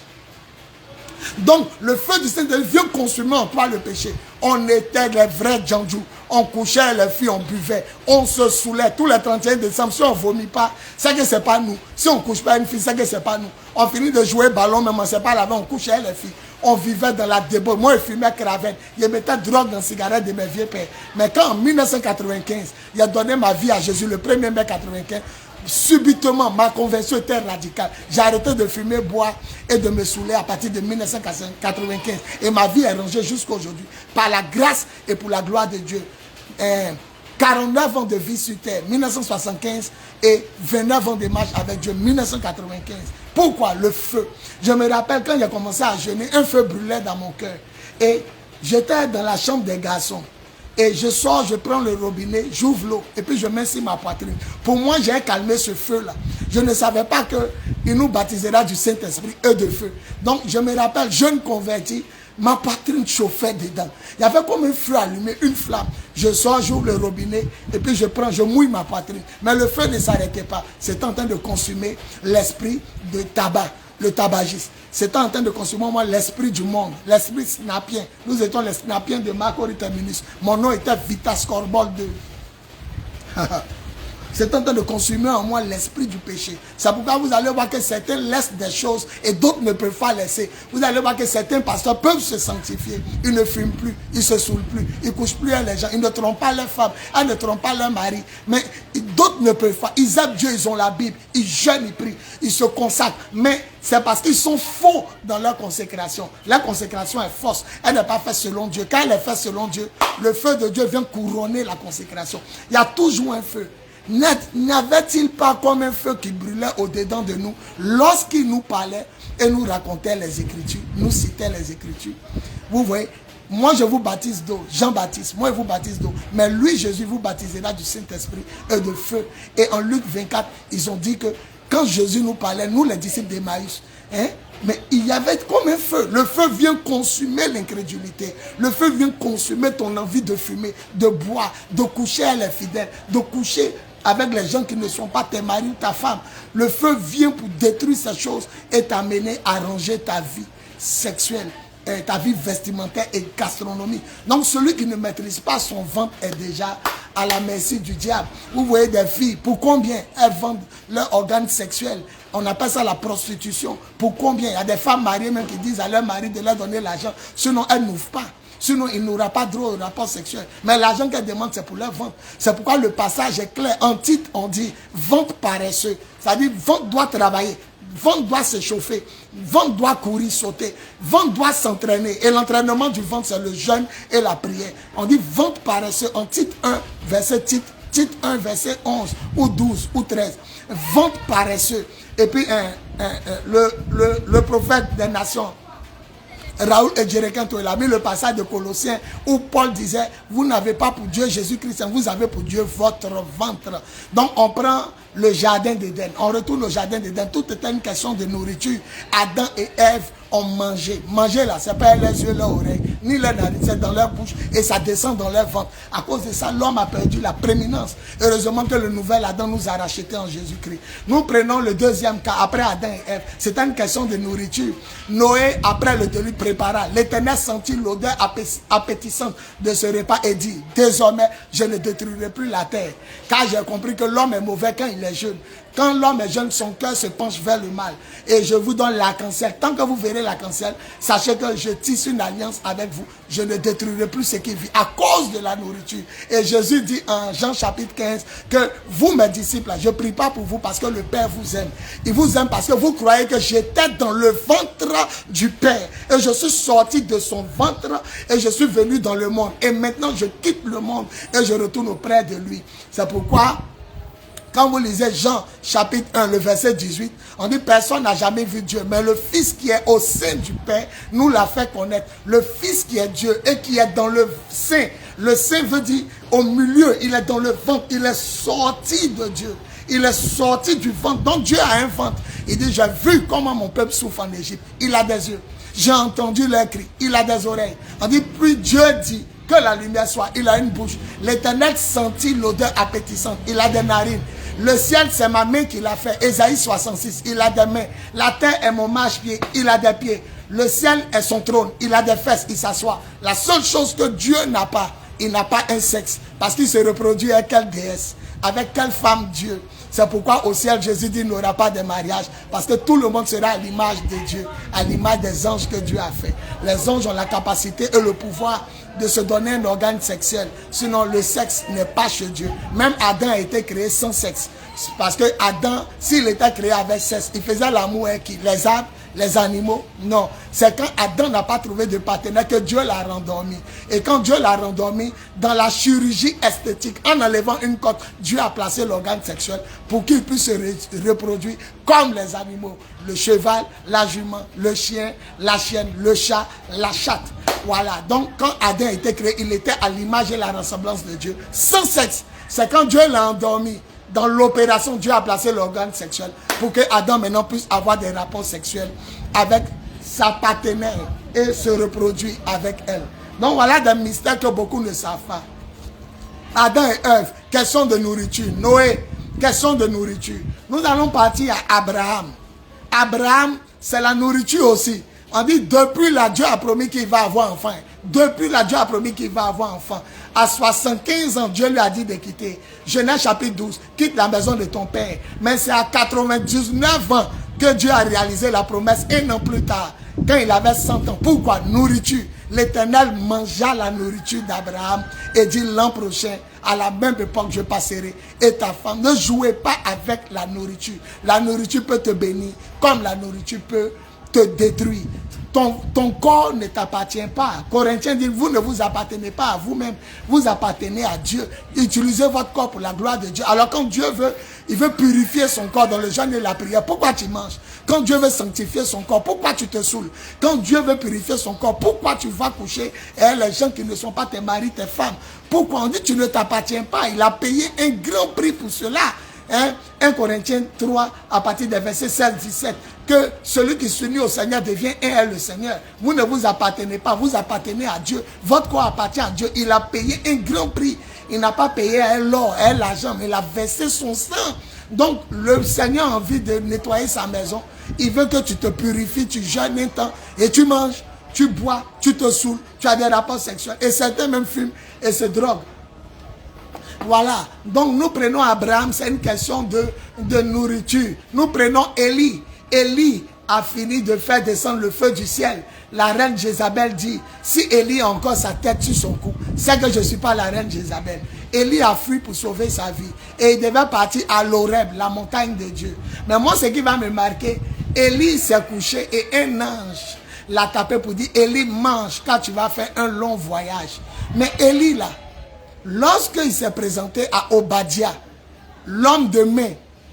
Donc, le feu du Saint-Esprit vient consumer en toi le péché. On était les vrais djandjou. On couchait les filles, on buvait, on se saoulait. Tous les 31 décembre, si on ne vomit pas, c'est que ce n'est pas nous. Si on ne couche pas une fille, c'est que ce n'est pas nous. On finit de jouer ballon, mais on ne sait pas là-bas, on couchait les filles. On vivait dans la débauche. Moi, je fumais cravate. Je mettais drogue dans la cigarette de mes vieux pères. Mais quand en 1995, j'ai donné ma vie à Jésus, le 1er mai 1995, subitement, ma conversion était radicale. J'ai arrêté de fumer, boire et de me saouler à partir de 1995. Et ma vie est rangée jusqu'à aujourd'hui. Par la grâce et pour la gloire de Dieu. 49 ans de vie sur terre, 1975, et 29 ans de marche avec Dieu, 1995. Pourquoi? Le feu. Je me rappelle quand j'ai commencé à jeûner, un feu brûlait dans mon cœur. Et j'étais dans la chambre des garçons. Et je sors, je prends le robinet, j'ouvre l'eau, et puis je mets sur ma poitrine. Pour moi, j'ai calmé ce feu-là. Je ne savais pas qu'il nous baptisera du Saint-Esprit et de feu. Donc, je me rappelle, jeune converti, ma poitrine chauffait dedans. Il y avait comme un feu allumé, une flamme. Je sors, j'ouvre le robinet et puis je mouille ma poitrine. Mais le feu ne s'arrêtait pas. C'était en train de consumer l'esprit de tabac, le tabagisme. C'était en train de consumer moi l'esprit du monde, l'esprit snapien. Nous étions les snapiens de Marco Terminus. Mon nom était Vitas Corbol 2. C'est en train de consumer en moi l'esprit du péché. C'est pourquoi vous allez voir que certains laissent des choses et d'autres ne peuvent pas laisser. Vous allez voir que certains pasteurs peuvent se sanctifier. Ils ne fument plus, ils ne se saoulent plus, ils ne couchent plus avec les gens, ils ne trompent pas leurs femmes, ils ne trompent pas leur mari. Mais d'autres ne peuvent pas. Ils aiment Dieu, ils ont la Bible, ils jeûnent, ils prient, ils se consacrent. Mais c'est parce qu'ils sont faux dans leur consécration. La consécration est fausse. Elle n'est pas faite selon Dieu. Quand elle est faite selon Dieu, le feu de Dieu vient couronner la consécration. Il y a toujours un feu. N'avait-il pas comme un feu qui brûlait au-dedans de nous lorsqu'il nous parlait et nous racontait les Écritures, nous citait les Écritures? Vous voyez, moi je vous baptise d'eau, Jean-Baptiste, moi je vous baptise d'eau, mais lui Jésus vous baptisera du Saint-Esprit et de feu. Et en Luc 24, ils ont dit que quand Jésus nous parlait, nous les disciples d'Emmaüs, mais il y avait comme un feu. Le feu vient consumer l'incrédulité. Le feu vient consumer ton envie de fumer, de boire, de coucher avec les fidèles, de coucher avec les gens qui ne sont pas tes maris ou ta femme. Le feu vient pour détruire ces choses et t'amener à ranger ta vie sexuelle, ta vie vestimentaire et gastronomique. Donc celui qui ne maîtrise pas son ventre est déjà à la merci du diable. Vous voyez des filles, pour combien elles vendent leurs organes sexuels? On appelle ça la prostitution. Pour combien? Il y a des femmes mariées même qui disent à leur mari de leur donner l'argent, sinon elles n'ouvrent pas. Sinon, il n'aura pas droit au rapport sexuel. Mais l'argent qu'elle demande, c'est pour leur vente. C'est pourquoi le passage est clair. En titre, on dit vente paresseux. C'est-à-dire, vente doit travailler. Vente doit s'échauffer. Vente doit courir, sauter. Vente doit s'entraîner. Et l'entraînement du ventre, c'est le jeûne et la prière. On dit vente paresseux. En titre 1, verset titre 1, verset 11 ou 12 ou 13. Vente paresseux. Et puis, le prophète des nations, Raoul et Djerekinto, il a mis le passage de Colossiens où Paul disait, vous n'avez pas pour Dieu Jésus-Christ, vous avez pour Dieu votre ventre. Donc on prend le jardin d'Éden, on retourne au jardin d'Éden, tout était une question de nourriture. Adam et Ève ont mangé. Manger là, c'est pas les yeux, leurs oreilles, ni leurs narines, c'est dans leur bouche et ça descend dans leur ventre. À cause de ça, l'homme a perdu la prééminence. Heureusement que le nouvel Adam nous a racheté en Jésus-Christ. Nous prenons le deuxième cas, après Adam et Ève. C'était une question de nourriture. Noé, après le déluge, prépara. L'Éternel sentit l'odeur appétissante de ce repas et dit, désormais, je ne détruirai plus la terre. Car j'ai compris que l'homme est mauvais quand il est jeune. Quand l'homme est jeune, son cœur se penche vers le mal. Et je vous donne l'arc-en-ciel. Tant que vous verrez l'arc-en-ciel, sachez que je tisse une alliance avec vous. Je ne détruirai plus ce qui vit à cause de la nourriture. Et Jésus dit en Jean chapitre 15 que vous, mes disciples, je ne prie pas pour vous parce que le Père vous aime. Il vous aime parce que vous croyez que j'étais dans le ventre du Père. Et je suis sorti de son ventre et je suis venu dans le monde. Et maintenant, je quitte le monde et je retourne auprès de lui. C'est pourquoi, quand vous lisez Jean chapitre 1, le verset 18, on dit personne n'a jamais vu Dieu, mais le Fils qui est au sein du Père nous l'a fait connaître. Le Fils qui est Dieu et qui est dans le sein. Le sein veut dire au milieu, il est dans le ventre, il est sorti de Dieu. Il est sorti du ventre. Donc Dieu a un ventre. Il dit, j'ai vu comment mon peuple souffre en Égypte. Il a des yeux. J'ai entendu leurs cris. Il a des oreilles. On dit, puis Dieu dit que la lumière soit. Il a une bouche. L'Éternel sentit l'odeur appétissante. Il a des narines. Le ciel, c'est ma main qui l'a fait. Ésaïe 66, il a des mains. La terre est mon marchepied, il a des pieds. Le ciel est son trône, il a des fesses, il s'assoit. La seule chose que Dieu n'a pas, il n'a pas un sexe. Parce qu'il se reproduit avec quelle déesse, avec quelle femme Dieu. C'est pourquoi au ciel, Jésus dit, il n'aura pas de mariage. Parce que tout le monde sera à l'image de Dieu, à l'image des anges que Dieu a fait. Les anges ont la capacité et le pouvoir de se donner un organe sexuel. Sinon, le sexe n'est pas chez Dieu. Même Adam a été créé sans sexe. Parce que Adam, s'il était créé avec sexe, il faisait l'amour avec qui? Les arbres, les animaux? Non. C'est quand Adam n'a pas trouvé de partenaire que Dieu l'a rendormi. Et quand Dieu l'a rendormi, dans la chirurgie esthétique, en enlevant une côte, Dieu a placé l'organe sexuel pour qu'il puisse se reproduire comme les animaux. Le cheval, la jument, le chien, la chienne, le chat, la chatte. Voilà. Donc, quand Adam a été créé, il était à l'image et la ressemblance de Dieu, sans sexe. C'est quand Dieu l'a endormi. Dans l'opération, Dieu a placé l'organe sexuel pour que Adam maintenant puisse avoir des rapports sexuels avec sa partenaire et se reproduit avec elle. Donc voilà des mystères que beaucoup ne savent pas. Adam et Ève, question de nourriture. Noé, question de nourriture. Nous allons partir à Abraham. Abraham, c'est la nourriture aussi. On dit depuis là, Dieu a promis qu'il va avoir enfant. Depuis là, Dieu a promis qu'il va avoir enfant. À 75 ans, Dieu lui a dit de quitter. Genèse chapitre 12, quitte la maison de ton père. Mais c'est à 99 ans que Dieu a réalisé la promesse et non plus tard, quand il avait 100 ans. Pourquoi? Nourriture. L'Éternel mangea la nourriture d'Abraham et dit l'an prochain, à la même époque, je passerai. Et ta femme, ne jouez pas avec la nourriture. La nourriture peut te bénir comme la nourriture peut te détruire. Ton corps ne t'appartient pas. Corinthiens dit, vous ne vous appartenez pas à vous-même, vous appartenez à Dieu. Utilisez votre corps pour la gloire de Dieu. Alors quand Dieu veut, il veut purifier son corps dans le jeûne et la prière, pourquoi tu manges? Quand Dieu veut sanctifier son corps, pourquoi tu te saoules? Quand Dieu veut purifier son corps, pourquoi tu vas coucher et les gens qui ne sont pas tes maris, tes femmes? Pourquoi? On dit tu ne t'appartiens pas. Il a payé un grand prix pour cela. 1 Corinthiens 3 à partir des versets 16-17, que celui qui s'unit au Seigneur devient un est le Seigneur. Vous ne vous appartenez pas, vous appartenez à Dieu. Votre corps appartient à Dieu. Il a payé un grand prix. Il n'a pas payé l'or, l'argent, mais il a versé son sang. Donc le Seigneur a envie de nettoyer sa maison. Il veut que tu te purifies, tu jeûnes un temps et tu manges, tu bois, tu te saoules, tu as des rapports sexuels. Et certains même fument et se droguent. Voilà, donc nous prenons Abraham, c'est une question de nourriture. Nous prenons Élie. Élie a fini de faire descendre le feu du ciel. La reine Jézabel dit, si Élie a encore sa tête sur son cou, c'est que je ne suis pas la reine Jézabel. Élie a fui pour sauver sa vie. Et il devait partir à l'Horeb, la montagne de Dieu. Mais moi, ce qui va me marquer, Élie s'est couché et un ange l'a tapé pour dire, Élie, mange car tu vas faire un long voyage. Mais Élie là, lorsqu'il s'est présenté à Obadiah, l'homme de main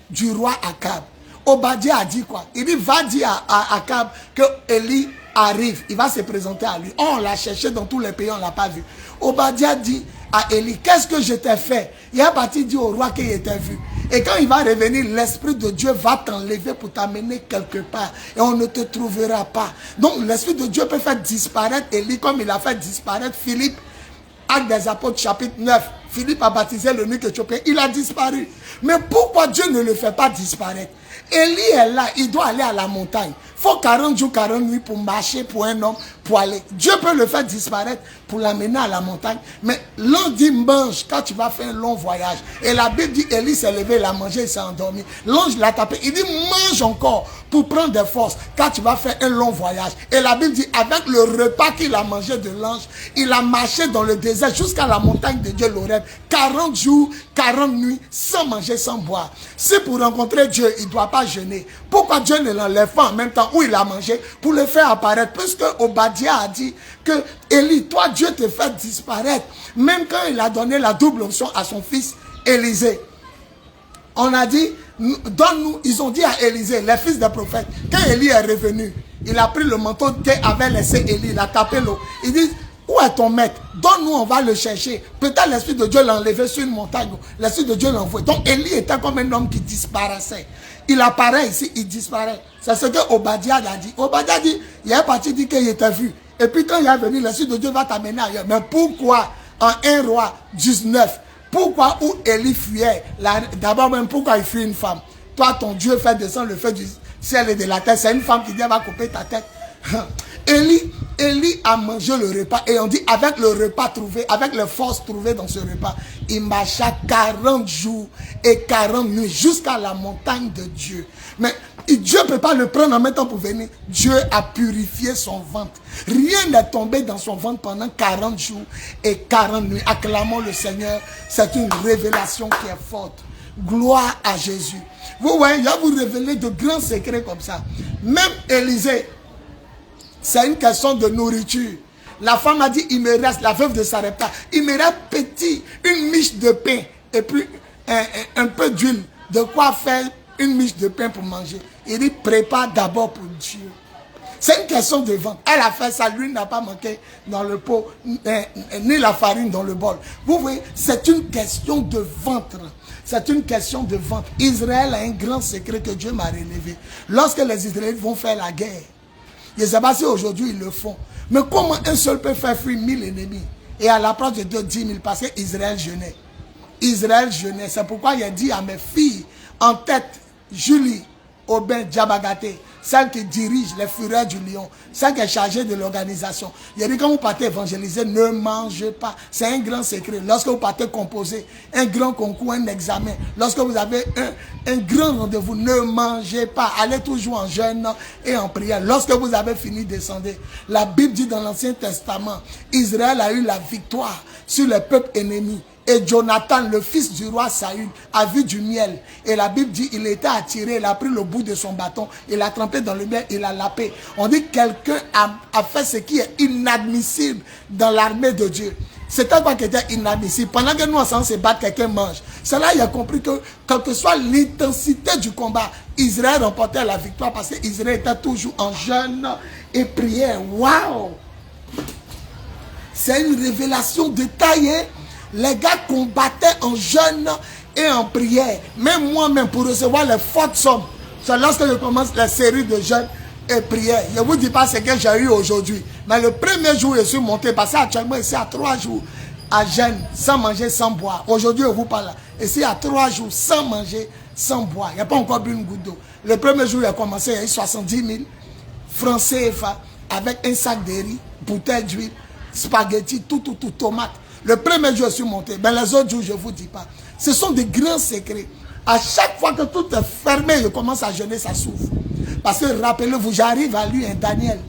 du roi Akab, Obadiah a dit quoi? Il dit, va dire à Akab que Élie arrive, il va se présenter à lui. On l'a cherché dans tous les pays, on ne l'a pas vu. Obadiah dit à Élie, qu'est-ce que je t'ai fait? Il est parti dire au roi qu'il était vu. Et quand il va revenir, l'Esprit de Dieu va t'enlever pour t'amener quelque part. Et on ne te trouvera pas. Donc l'Esprit de Dieu peut faire disparaître Élie comme il a fait disparaître Philippe. Actes des Apôtres chapitre 9. Philippe a baptisé le nuque éthiopien. Il a disparu. Mais pourquoi Dieu ne le fait pas disparaître? Élie est là, il doit aller à la montagne. Il faut 40 jours, 40 nuits pour marcher pour un homme, pour aller. Dieu peut le faire disparaître pour l'amener à la montagne. Mais l'on dit mange quand tu vas faire un long voyage. Et la Bible dit, Élie s'est levé, il a mangé, il s'est endormi. L'ange l'a tapé. Il dit mange encore pour prendre des forces quand tu vas faire un long voyage. Et la Bible dit, avec le repas qu'il a mangé de l'ange, il a marché dans le désert jusqu'à la montagne de Dieu, l'Horeb. 40 jours, 40 nuits, sans manger, sans boire. Si pour rencontrer Dieu, il ne doit pas jeûner, pourquoi Dieu ne l'enlève pas en même temps où il a mangé pour le faire apparaître? Puisque Obadiah a dit que Élie, toi Dieu te fait disparaître. Même quand il a donné la double onction à son fils Élisée. On a dit, donne-nous, ils ont dit à Élisée, les fils des prophètes, quand Élie est revenu, il a pris le manteau qu'avait laissé Élie, il a tapé l'eau. Il dit, où est ton maître? Donne-nous, on va le chercher. Peut-être l'Esprit de Dieu l'a enlevé sur une montagne. L'Esprit de Dieu l'a envoyé. Donc Élie était comme un homme qui disparaissait. Il apparaît ici, il disparaît. C'est ce que Obadiah a dit. Obadiah dit, il est parti dire qu'il était vu. Et puis quand il est venu, l'Esprit de Dieu va t'amener ailleurs. Mais pourquoi en 1 roi 19, pourquoi où Élie fuyait? D'abord même, pourquoi il fuit une femme? Toi, ton Dieu fait descendre le feu du ciel et de la terre. C'est une femme qui dit, elle va couper ta tête. Élie a mangé le repas et on dit avec le repas trouvé, avec les forces trouvées dans ce repas, il marcha 40 jours et 40 nuits jusqu'à la montagne de Dieu. Mais Dieu ne peut pas le prendre en même temps pour venir. Dieu a purifié son ventre. Rien n'est tombé dans son ventre pendant 40 jours et 40 nuits. Acclamons le Seigneur. C'est une révélation qui est forte. Gloire à Jésus. Vous voyez, il va vous révéler de grands secrets comme ça. Même Élisée, c'est une question de nourriture. La femme a dit, il me reste, la veuve de Sarepta, il me reste petit, une miche de pain et puis un peu d'huile. De quoi faire une miche de pain pour manger? Il dit, prépare d'abord pour Dieu. C'est une question de vente. Elle a fait ça, l'huile n'a pas manqué dans le pot, ni la farine dans le bol. Vous voyez, c'est une question de ventre. C'est une question de ventre. Israël a un grand secret que Dieu m'a révélé. Lorsque les Israélites vont faire la guerre, Je ne sais pas si aujourd'hui ils le font. Mais comment un seul peut faire fuir 1000 ennemis? Et à l'approche de Dieu, 10 000, parce qu'Israël jeûnait. Israël jeûnait. C'est pourquoi il a dit à mes filles, en tête, Julie Aubin Diabagaté, celle qui dirige les fureurs du lion, celle qui est chargée de l'organisation. Il a dit, quand vous partez évangéliser, ne mangez pas. C'est un grand secret. Lorsque vous partez composer un grand concours, un examen, lorsque vous avez un grand rendez-vous, ne mangez pas. Allez toujours en jeûne et en prière. Lorsque vous avez fini, descendez. La Bible dit dans l'Ancien Testament, Israël a eu la victoire sur les peuples ennemis. Et Jonathan, le fils du roi Saül, a vu du miel. Et la Bible dit, il était attiré, il a pris le bout de son bâton, il l'a trempé dans le miel, il l'a lapé. On dit que quelqu'un a fait ce qui est inadmissible dans l'armée de Dieu. C'était quoi qui était inadmissible? Pendant que nous ensemble se battent, quelqu'un mange. C'est là qu'il a compris que, quelle que soit l'intensité du combat, Israël remportait la victoire parce qu'Israël était toujours en jeûne et prière. Waouh! C'est une révélation détaillée. Les gars combattaient en jeûne et en prière. Même moi-même, pour recevoir les fortes sommes, c'est lorsque je commence la série de jeûne et prière. Je ne vous dis pas ce que j'ai eu aujourd'hui. Mais le premier jour, je suis monté, parce qu'actuellement, ici, à 3 jours, à jeûne, sans manger, sans boire. Aujourd'hui, je vous parle. Ici, à 3 jours, sans manger, sans boire. Il n'y a pas encore bu une goutte d'eau. Le premier jour, il a commencé, il y a eu 70 000 francs CFA avec un sac de riz, bouteille d'huile, spaghetti, tout, tomate. Le premier jour, je suis monté. Mais les autres jours, je ne vous dis pas. Ce sont des grands secrets. À chaque fois que tout est fermé, je commence à jeûner, ça s'ouvre. Parce que rappelez-vous, j'arrive à lui, un Daniel.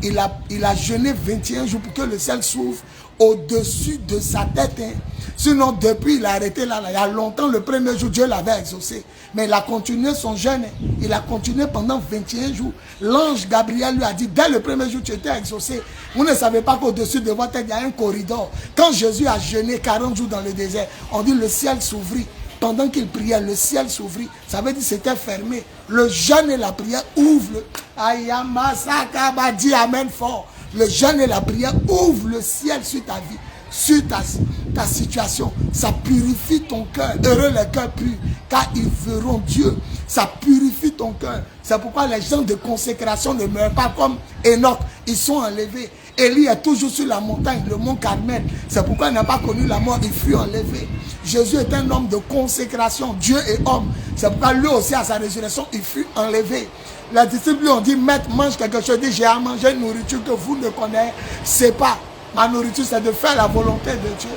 Il a jeûné 21 jours pour que le ciel s'ouvre au-dessus de sa tête. Hein. Sinon, depuis, il a arrêté là. Il y a longtemps, le premier jour, Dieu l'avait exaucé. Mais il a continué son jeûne. Hein. Il a continué pendant 21 jours. L'ange Gabriel lui a dit, dès le premier jour, tu étais exaucé. Vous ne savez pas qu'au-dessus de votre tête, il y a un corridor. Quand Jésus a jeûné 40 jours dans le désert, on dit le ciel s'ouvrit. Pendant qu'il priait, le ciel s'ouvrit. Ça veut dire que c'était fermé. Le jeûne et la prière ouvrent le... Ayamasaka dit amen fort. Le jeûne et la prière ouvrent le ciel sur ta vie, sur ta situation. Ça purifie ton cœur. Heureux les cœurs purs, car ils verront Dieu. Ça purifie ton cœur. C'est pourquoi les gens de consécration ne meurent pas comme Enoch. Ils sont enlevés. Élie est toujours sur la montagne, le mont Carmel. C'est pourquoi il n'a pas connu la mort, il fut enlevé. Jésus est un homme de consécration, Dieu et homme. C'est pourquoi lui aussi, à sa résurrection, il fut enlevé. Les disciples lui ont dit, maître, mange quelque chose. Il dit, j'ai à manger une nourriture que vous ne connaissez pas. Ma nourriture, c'est de faire la volonté de Dieu.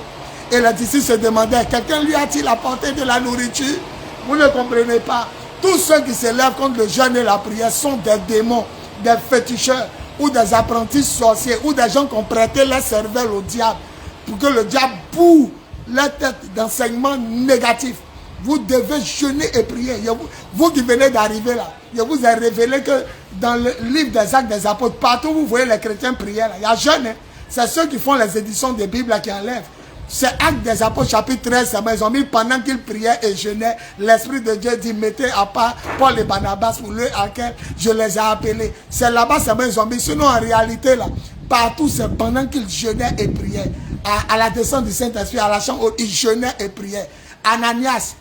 Et les disciples se demandaient, quelqu'un lui a-t-il apporté de la nourriture? Vous ne comprenez pas. Tous ceux qui s'élèvent contre le jeûne et la prière sont des démons, des féticheurs, ou des apprentis sorciers, ou des gens qui ont prêté leur cervelle au diable, pour que le diable bourre leur tête d'enseignement négatif. Vous devez jeûner et prier. Vous qui venez d'arriver là, je vous ai révélé que dans le livre des Actes des Apôtres, partout vous voyez les chrétiens prier là, il y a jeûne. Hein? C'est ceux qui font les éditions des Bibles là, qui enlèvent. C'est Actes des Apôtres chapitre 13, ils ont mis pendant qu'ils priaient et jeûnaient, l'Esprit de Dieu dit, mettez à part Paul et Barnabas pour eux à quel je les ai appelés. C'est là-bas, ils ont mis. Sinon, en réalité, là, partout, c'est pendant qu'ils jeûnaient et priaient. À la descente du Saint-Esprit, à la chambre, ils jeûnaient et priaient. Ananias,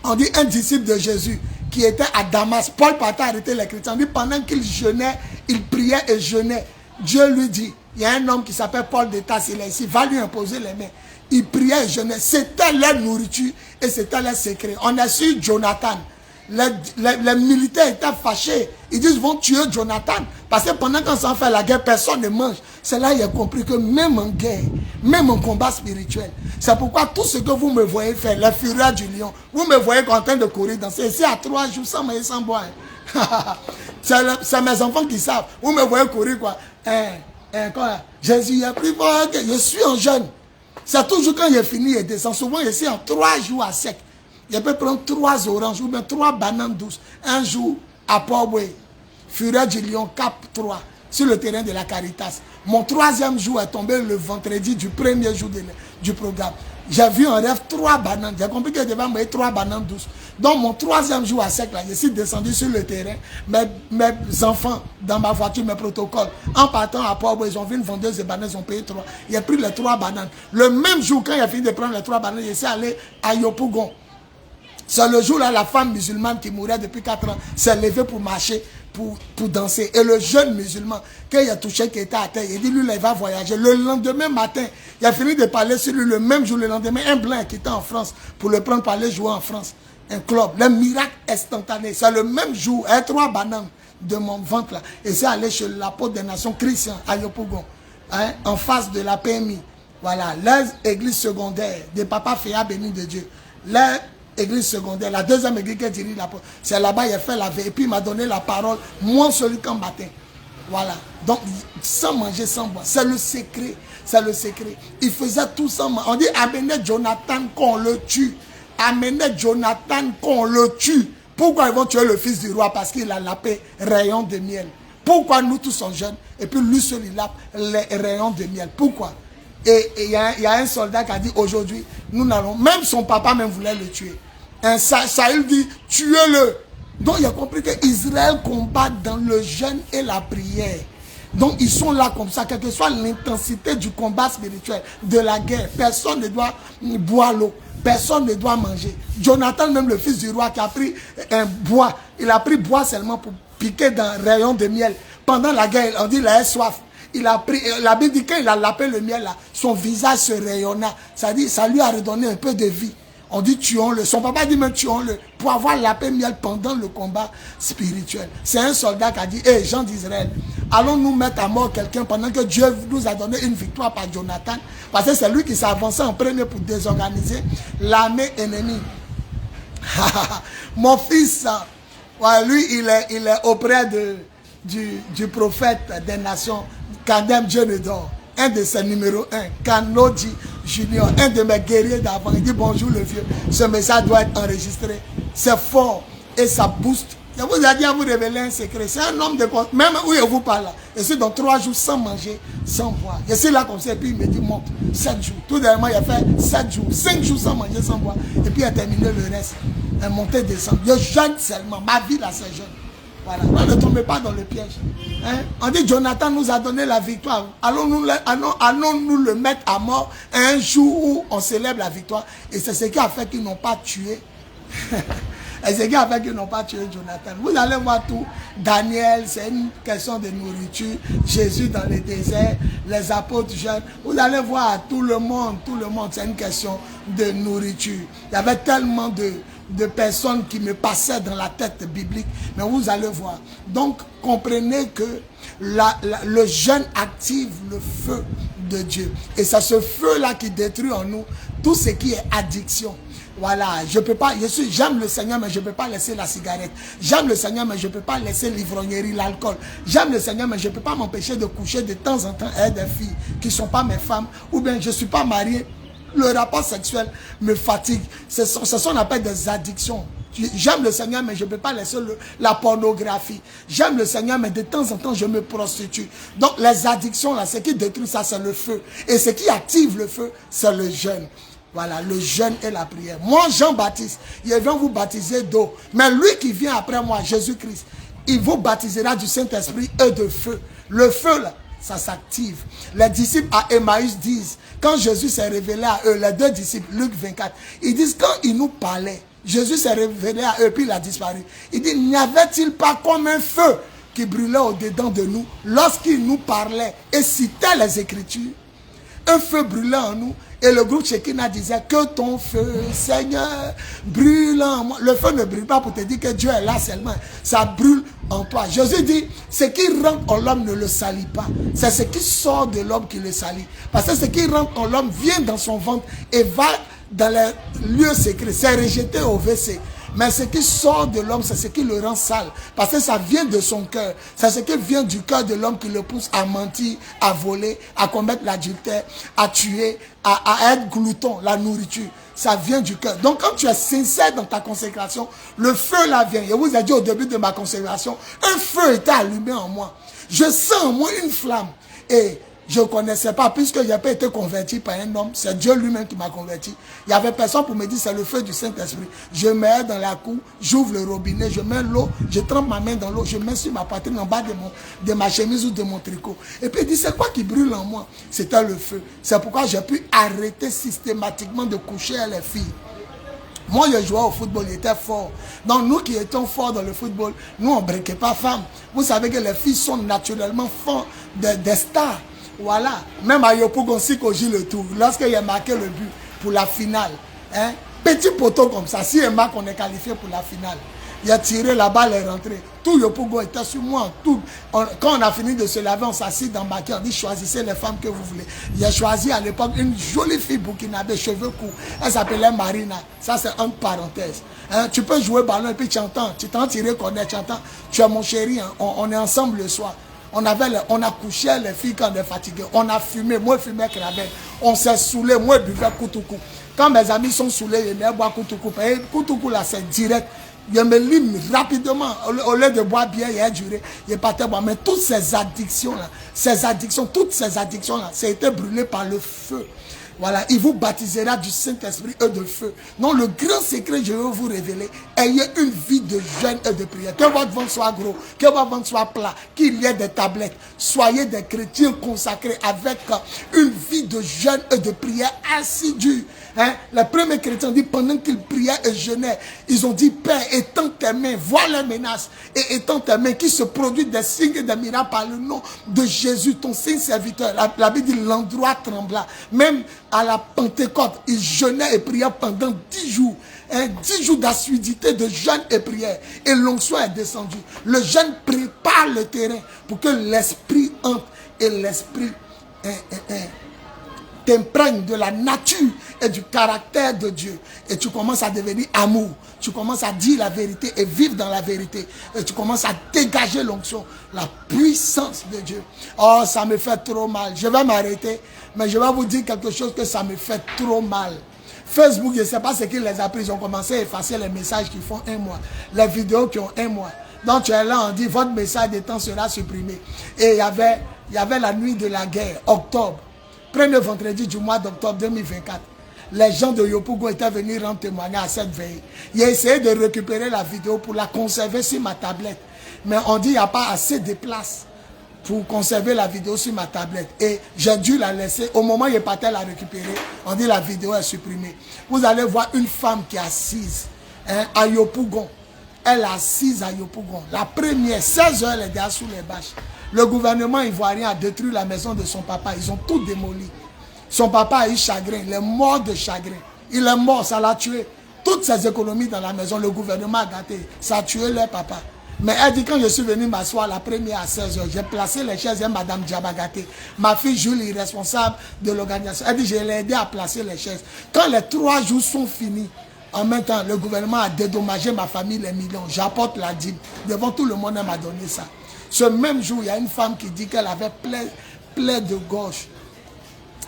on dit un disciple de Jésus qui était à Damas. Paul partait arrêter les chrétiens. On dit pendant qu'il jeûnait, il priait et jeûnait. Dieu lui dit, il y a un homme qui s'appelle Paul de Tarse, il est ici, va lui imposer les mains. Il priait et jeûnait. C'était leur nourriture et c'était leur secret. On a su Jonathan. Les militaires étaient fâchés. Ils disent, vont tuer Jonathan. Parce que pendant qu'on s'en fait la guerre, personne ne mange. C'est là qu'il a compris que même en guerre, même en combat spirituel, c'est pourquoi tout ce que vous me voyez faire, les fureurs du lion, vous me voyez en train de courir danser. Ici à 3 jours sans manger, sans boire. C'est mes enfants qui savent. Vous me voyez courir quoi. Jésus a pris fort, je suis en jeûne. C'est toujours quand il fini et descend. Souvent ici en 3 jours à sec. Je peux prendre 3 oranges ou bien 3 bananes douces. Un jour à Port-Boué, Fureur du Lion, Cap 3, sur le terrain de la Caritas. Mon 3e jour est tombé le vendredi du premier jour du programme. J'ai vu en rêve 3 bananes. J'ai compris que je devais envoyer 3 bananes douces. Donc mon 3e jour à sec, là, je suis descendu sur le terrain. Mes enfants, dans ma voiture, mes protocoles. En partant à Port-Boué, ils ont vu une vendeuse de bananes, ils ont payé 3. J'ai pris les 3 bananes. Le même jour, quand j'ai fini de prendre les 3 bananes, je suis allé à Yopougon. C'est le jour-là, la femme musulmane qui mourait depuis 4 ans s'est levée pour marcher pour danser. Et le jeune musulman, quand il a touché qui était à terre, il dit, lui, là, il va voyager. Le lendemain matin, il a fini de parler sur lui. Le même jour, le lendemain, un blanc qui était en France pour le prendre pour aller jouer en France. Un club. Le miracle instantané. C'est le même jour, 3 bananes de mon ventre là. Et c'est allé chez l'apôtre des nations, Christian, à Yopougon, hein, en face de la PMI. Voilà, l'église secondaire de Papa Féa béni de Dieu. L'église secondaire, la deuxième église qui dirige l'apôtre. C'est là-bas, il a fait la veille. Et puis il m'a donné la parole, moi celui qu'en matin. Voilà. Donc, sans manger, sans boire. C'est le secret. C'est le secret. Il faisait tout sans manger. On dit, amenez Jonathan qu'on le tue. Amenez Jonathan qu'on le tue. Pourquoi ils vont tuer le fils du roi? Parce qu'il a lapé rayon de miel. Pourquoi nous tous sommes jeunes? Et puis lui seul, il lappe les rayons de miel. Pourquoi? Et il y a un soldat qui a dit aujourd'hui, nous n'allons, même son papa même voulait le tuer. Saül dit, tuez-le. Donc il a compris que Israël combat dans le jeûne et la prière. Donc ils sont là comme ça, quelle que soit l'intensité du combat spirituel, de la guerre. Personne ne doit boire l'eau. Personne ne doit manger. Jonathan, même le fils du roi qui a pris un bois, il a pris bois seulement pour piquer dans un rayon de miel. Pendant la guerre, on dit il a soif. Il a pris, la Bible dit qu'il a lapé le miel là, son visage se rayonna. Ça dit, ça lui a redonné un peu de vie. On dit tuons-le. Son papa dit même tuons-le. Pour avoir lapé miel pendant le combat spirituel. C'est un soldat qui a dit, hé, gens d'Israël, allons-nous mettre à mort quelqu'un pendant que Dieu nous a donné une victoire par Jonathan. Parce que c'est lui qui s'est avancé en premier pour désorganiser l'armée ennemie. Mon fils, ouais, lui, il est auprès du prophète des nations, Kadem Djenedor. Un de ses numéros 1, Kanodi Junior, un de mes guerriers d'avant. Il dit bonjour le vieux. Ce message doit être enregistré. C'est fort et ça booste. Je vous ai dit à vous révéler un secret. C'est un homme de compte. Même où il vous parle là. Je suis dans 3 jours sans manger, sans boire. Je suis là comme ça et puis il me dit monte. 7 jours. Tout dernièrement il a fait 7 jours. 5 jours sans manger, sans boire. Et puis il a terminé le reste. Il est monté, descendu. Je jeûne seulement. Ma vie là c'est jeûne. Voilà. Ne tombez pas dans le piège. Hein? On dit Jonathan nous a donné la victoire. Allons-nous le mettre à mort un jour où on célèbre la victoire. Et c'est ce qui a fait qu'ils n'ont pas tué. Et c'est ce qui a fait qu'ils n'ont pas tué Jonathan. Vous allez voir tout. Daniel, c'est une question de nourriture. Jésus dans le désert, les apôtres jeunes. Vous allez voir tout le monde, c'est une question de nourriture. Il y avait tellement de personnes qui me passaient dans la tête biblique, mais vous allez voir. Donc, comprenez que le jeûne active le feu de Dieu. Et c'est ce feu-là qui détruit en nous tout ce qui est addiction. Voilà, j'aime le Seigneur, mais je ne peux pas laisser la cigarette. J'aime le Seigneur, mais je ne peux pas laisser l'ivrognerie, l'alcool. J'aime le Seigneur, mais je ne peux pas m'empêcher de coucher de temps en temps avec des filles qui ne sont pas mes femmes, ou bien je ne suis pas marié. Le rapport sexuel me fatigue. C'est ce qu'on appelle des addictions. J'aime le Seigneur, mais je ne peux pas laisser la pornographie. J'aime le Seigneur, mais de temps en temps, je me prostitue. Donc, les addictions, là, ce qui détruit ça, c'est le feu. Et ce qui active le feu, c'est le jeûne. Voilà, le jeûne et la prière. Moi, Jean-Baptiste, il vient vous baptiser d'eau. Mais lui qui vient après moi, Jésus-Christ, il vous baptisera du Saint-Esprit et de feu. Le feu, là, ça s'active. Les disciples à Emmaüs disent, quand Jésus s'est révélé à eux, les 2 disciples, Luc 24, ils disent, quand il nous parlait, Jésus s'est révélé à eux, puis il a disparu. Il dit, n'y avait-il pas comme un feu qui brûlait au-dedans de nous lorsqu'il nous parlait et citait les Écritures? Un feu brûlait en nous. Et le groupe Shekinah disait que ton feu, Seigneur, brûle en moi. Le feu ne brûle pas pour te dire que Dieu est là seulement. Ça brûle en toi. Jésus dit, ce qui rentre en l'homme ne le salit pas. C'est ce qui sort de l'homme qui le salit. Parce que ce qui rentre en l'homme vient dans son ventre et va dans les lieux secrets. C'est rejeté au WC. Mais ce qui sort de l'homme, c'est ce qui le rend sale. Parce que ça vient de son cœur. C'est ce qui vient du cœur de l'homme qui le pousse à mentir, à voler, à commettre l'adultère, à tuer, à être glouton, la nourriture. Ça vient du cœur. Donc quand tu es sincère dans ta consécration, le feu là vient. Je vous ai dit au début de ma consécration, un feu était allumé en moi. Je sens en moi une flamme. Et je ne connaissais pas, puisque je n'ai pas été converti par un homme. C'est Dieu lui-même qui m'a converti. Il n'y avait personne pour me dire c'est le feu du Saint-Esprit. Je me mets dans la cour, j'ouvre le robinet, je mets l'eau, je trempe ma main dans l'eau, je mets sur ma poitrine en bas de ma chemise ou de mon tricot. Et puis il dit c'est quoi qui brûle en moi? C'était le feu. C'est pourquoi j'ai pu arrêter systématiquement de coucher avec les filles. Moi, je jouais au football, il était fort. Donc, nous qui étions forts dans le football, nous, on ne briquait pas femmes. Vous savez que les filles sont naturellement fortes des stars. Voilà. Même à Yopougon, si qu'on joue le tour, lorsqu'il a marqué le but pour la finale, hein, petit poteau comme ça, si il marque, on est qualifié pour la finale. Il a tiré, la balle est rentrée. Tout Yopougon était sur moi. Quand on a fini de se laver, on s'assit dans ma on dit choisissez les femmes que vous voulez. Il a choisi à l'époque une jolie fille burkinabé, cheveux courts. Elle s'appelait Marina. Ça, c'est entre parenthèses. Hein, tu peux jouer ballon et puis tu entends. Tu t'en tiré qu'on est, tu entends. Tu es mon chéri, hein, on est ensemble le soir. On a couché les filles quand on est fatigué. On a fumé, moi je fumais cravette. On s'est saoulé, moi je buvais koutoukou. Quand mes amis sont saoulés, ils me boivent koutoukou. Et koutoukou là, c'est direct. Je me lime rapidement. Au lieu de boire bien, il y a duré. Il partait boire. Mais toutes ces addictions-là, toutes ces addictions-là, ça a été brûlé par le feu. Voilà, il vous baptisera du Saint-Esprit et de feu. Non, le grand secret, je vais vous révéler, ayez une vie de jeûne et de prière. Que votre ventre soit gros, que votre ventre soit plat, qu'il y ait des tablettes. Soyez des chrétiens consacrés avec une vie de jeûne et de prière assidue. Hein? Les premiers chrétiens dit pendant qu'ils priaient et jeûnaient, ils ont dit Père, étends tes mains, vois les menaces et étends tes mains, qui se produisent des signes et des miracles par le nom de Jésus, ton saint serviteur. La Bible dit l'endroit trembla. Même à la Pentecôte, ils jeûnaient et priaient pendant 10 jours. 10 jours d'assiduité de jeûne et prière. Et l'onction est descendue. Le jeûne prépare le terrain pour que l'esprit entre et l'esprit t'imprègne de la nature et du caractère de Dieu. Et tu commences à devenir amour. Tu commences à dire la vérité et vivre dans la vérité. Et tu commences à dégager l'onction, la puissance de Dieu. Oh, ça me fait trop mal. Je vais m'arrêter, mais je vais vous dire quelque chose que ça me fait trop mal. Facebook, je ne sais pas ce qu'il les a pris. Ils ont commencé à effacer les messages qui font 1 mois. Les vidéos qui ont 1 mois. Donc tu es là, on dit votre message de temps sera supprimé. Et il y avait la nuit de la guerre, octobre. Premier vendredi du mois d'octobre 2024. Les gens de Yopougon étaient venus rendre témoignage à cette veille. J'ai essayé de récupérer la vidéo pour la conserver sur ma tablette. Mais on dit qu'il n'y a pas assez de place pour conserver la vidéo sur ma tablette. Et j'ai dû la laisser. Au moment où je partais la récupérer, on dit la vidéo est supprimée. Vous allez voir une femme qui est assise à Yopougon. Elle est assise à Yopougon. La première, 16 heures, elle est déjà sous les bâches. Le gouvernement ivoirien a détruit la maison de son papa. Ils ont tout démoli. Son papa a eu chagrin. Il est mort de chagrin. Il est mort, ça l'a tué. Toutes ses économies dans la maison, le gouvernement a gâté. Ça a tué leur papa. Mais elle dit, quand je suis venu m'asseoir la première à 16 heures, j'ai placé les chaises et Madame Diabagaté, ma fille Julie, responsable de l'organisation, elle dit, je l'ai aidé à placer les chaises. Quand les 3 jours sont finis, en même temps, le gouvernement a dédommagé ma famille les millions. J'apporte la dîme. Devant tout le monde, elle m'a donné ça. Ce même jour, il y a une femme qui dit qu'elle avait plaie de gorge.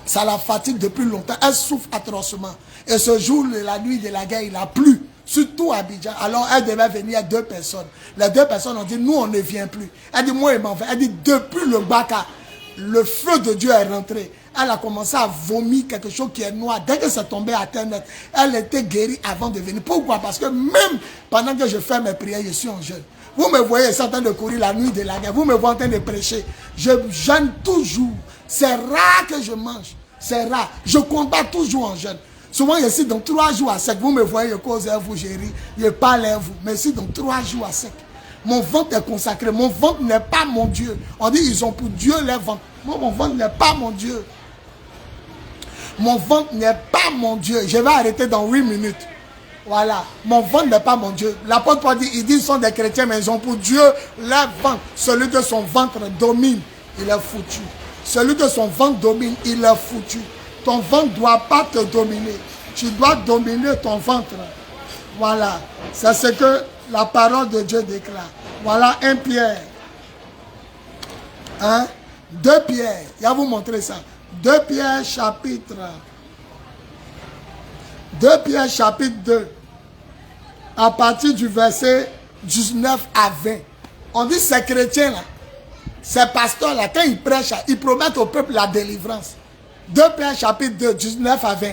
Ça la fatigue depuis longtemps. Elle souffre atrocement. Et ce jour, la nuit de la guerre, il a plu. Surtout à Abidjan. Alors, elle devait venir 2 personnes. Les 2 personnes ont dit, nous, on ne vient plus. Elle dit, moi, il m'en fait. Elle dit, depuis le Baka, le feu de Dieu est rentré. Elle a commencé à vomir quelque chose qui est noir. Dès que c'est tombé à terre net, elle était guérie avant de venir. Pourquoi? Parce que même pendant que je fais mes prières, je suis en jeûne. Vous me voyez en train de courir la nuit de la guerre. Vous me voyez en train de prêcher. Je jeûne toujours. C'est rare que je mange. C'est rare. Je combats toujours en jeûne. Souvent, je suis dans 3 jours à sec. Vous me voyez, je cause à vous, je ris. Je parle à vous. Mais je suis dans 3 jours à sec. Mon ventre est consacré. Mon ventre n'est pas mon Dieu. On dit, ils ont pour Dieu les ventres. Moi, mon ventre n'est pas mon Dieu. Mon ventre n'est pas mon Dieu. Je vais arrêter dans 8 minutes. Voilà. Mon ventre n'est pas mon Dieu. L'apôtre Paul dit, ils disent qu'ils sont des chrétiens, mais ils ont pour Dieu leur ventre. Celui de son ventre domine, il est foutu. Celui de son ventre domine, il est foutu. Ton ventre ne doit pas te dominer. Tu dois dominer ton ventre. Voilà. C'est ce que la parole de Dieu déclare. Voilà 1 Pierre. 2 Pierre. Il va vous montrer ça. 2 Pierre chapitre 2. À partir du verset 19 à 20. On dit ces chrétiens-là, ces pasteurs-là, quand ils prêchent, ils promettent au peuple la délivrance. 2 Pierre chapitre 2, 19 à 20.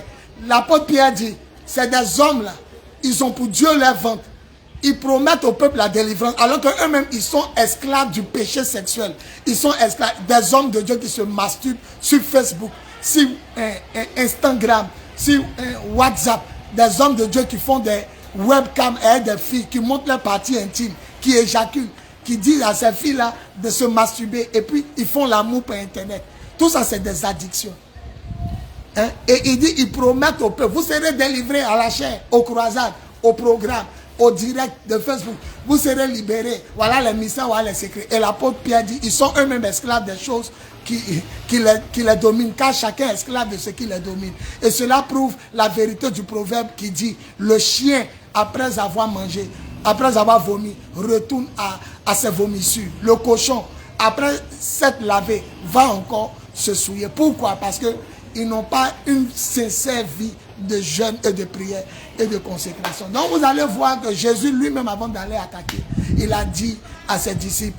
L'apôtre Pierre dit, c'est des hommes-là, ils ont pour Dieu leur ventre. Ils promettent au peuple la délivrance, alors qu'eux-mêmes, ils sont esclaves du péché sexuel. Ils sont esclaves des hommes de Dieu qui se masturbent sur Facebook, sur Instagram, sur WhatsApp. des hommes de Dieu qui font des webcams et des filles qui montrent leurs parties intimes, qui éjaculent, qui disent à ces filles-là de se masturber et puis ils font l'amour par Internet. Tout ça, c'est des addictions. Hein? Et il dit, ils promettent au peuple, vous serez délivrés à la chair, aux croisades, au programme, au direct de Facebook. Vous serez libérés. Voilà les mystères, voilà les secrets. Et l'apôtre Pierre dit, ils sont eux-mêmes esclaves des choses qui les dominent, car chacun est esclave de ce qui les domine. Et cela prouve la vérité du proverbe qui dit, le chien, après avoir mangé, après avoir vomi, retourne à ses vomissures. Le cochon, après s'être lavé, va encore se souiller. Pourquoi? Parce qu'ils n'ont pas une sincère vie de jeûne et de prière et de consécration. Donc vous allez voir que Jésus lui-même, avant d'aller attaquer, il a dit à ses disciples,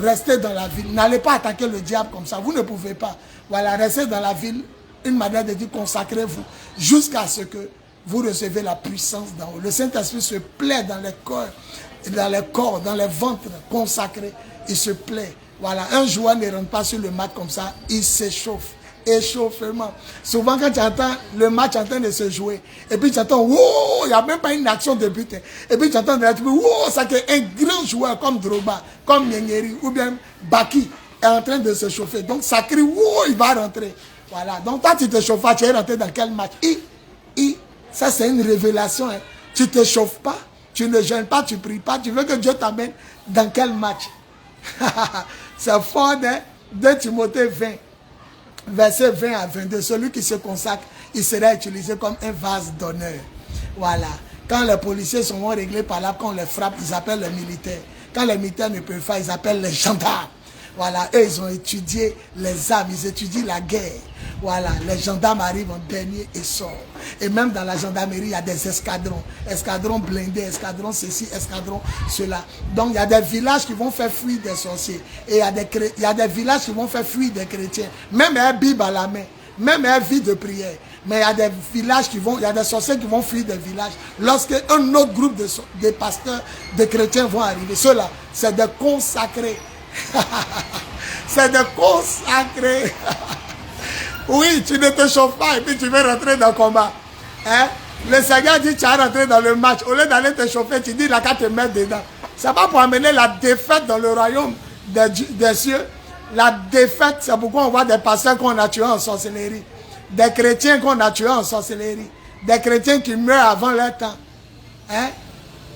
restez dans la ville, n'allez pas attaquer le diable comme ça, vous ne pouvez pas. Voilà, restez dans la ville, une manière de dire consacrez-vous jusqu'à ce que vous recevez la puissance d'en haut. Le Saint-Esprit se plaît dans les corps, dans les ventres consacrés, il se plaît. Voilà, un joueur ne rentre pas sur le match comme ça, il s'échauffe. Échauffement. Souvent quand tu entends le match en train de se jouer, et puis tu entends, wow, il n'y a même pas une action de but, et puis tu entends, wow, ça que un grand joueur comme Drogba, comme Nyeri, ou bien Baki est en train de se chauffer. Donc ça crie, wow, il va rentrer. Voilà. Donc toi tu te chauffes, tu es rentré dans quel match? Ça c'est une révélation. Hein. Tu ne te chauffes pas, tu ne jeûnes pas, tu ne pries pas, tu veux que Dieu t'amène dans quel match? C'est fort, hein? 2 Timothée 20. Verset 20 à 22, celui qui se consacre, il sera utilisé comme un vase d'honneur. Voilà. Quand les policiers sont réglés par là, quand on les frappe, ils appellent les militaires. Quand les militaires ne peuvent pas, ils appellent les gendarmes. Voilà. Eux, ils ont étudié les armes, ils étudient la guerre. Voilà. Les gendarmes arrivent en dernier et sortent. Et même dans la gendarmerie, il y a des escadrons. Escadrons blindés, escadrons ceci, escadrons cela. Donc, il y a des villages qui vont faire fuir des sorciers. Et il y a des villages qui vont faire fuir des chrétiens. Même un Bible à la main. Même un vie de prière. Mais il y a des villages il y a des sorciers qui vont fuir des villages. Lorsque un autre groupe de pasteurs, de chrétiens vont arriver. Ceux-là, c'est des consacrés. C'est des consacrés. Oui, tu ne te chauffes pas et puis tu veux rentrer dans le combat. Hein? Le Seigneur dit tu as rentré dans le match. Au lieu d'aller te chauffer, tu dis il n'a qu'à te mettre dedans. C'est pas pour amener la défaite dans le royaume des cieux. La défaite, c'est pourquoi on voit des pasteurs qu'on a tués en sorcellerie. Des chrétiens qu'on a tués en sorcellerie. Des chrétiens qui meurent avant leur temps. Hein?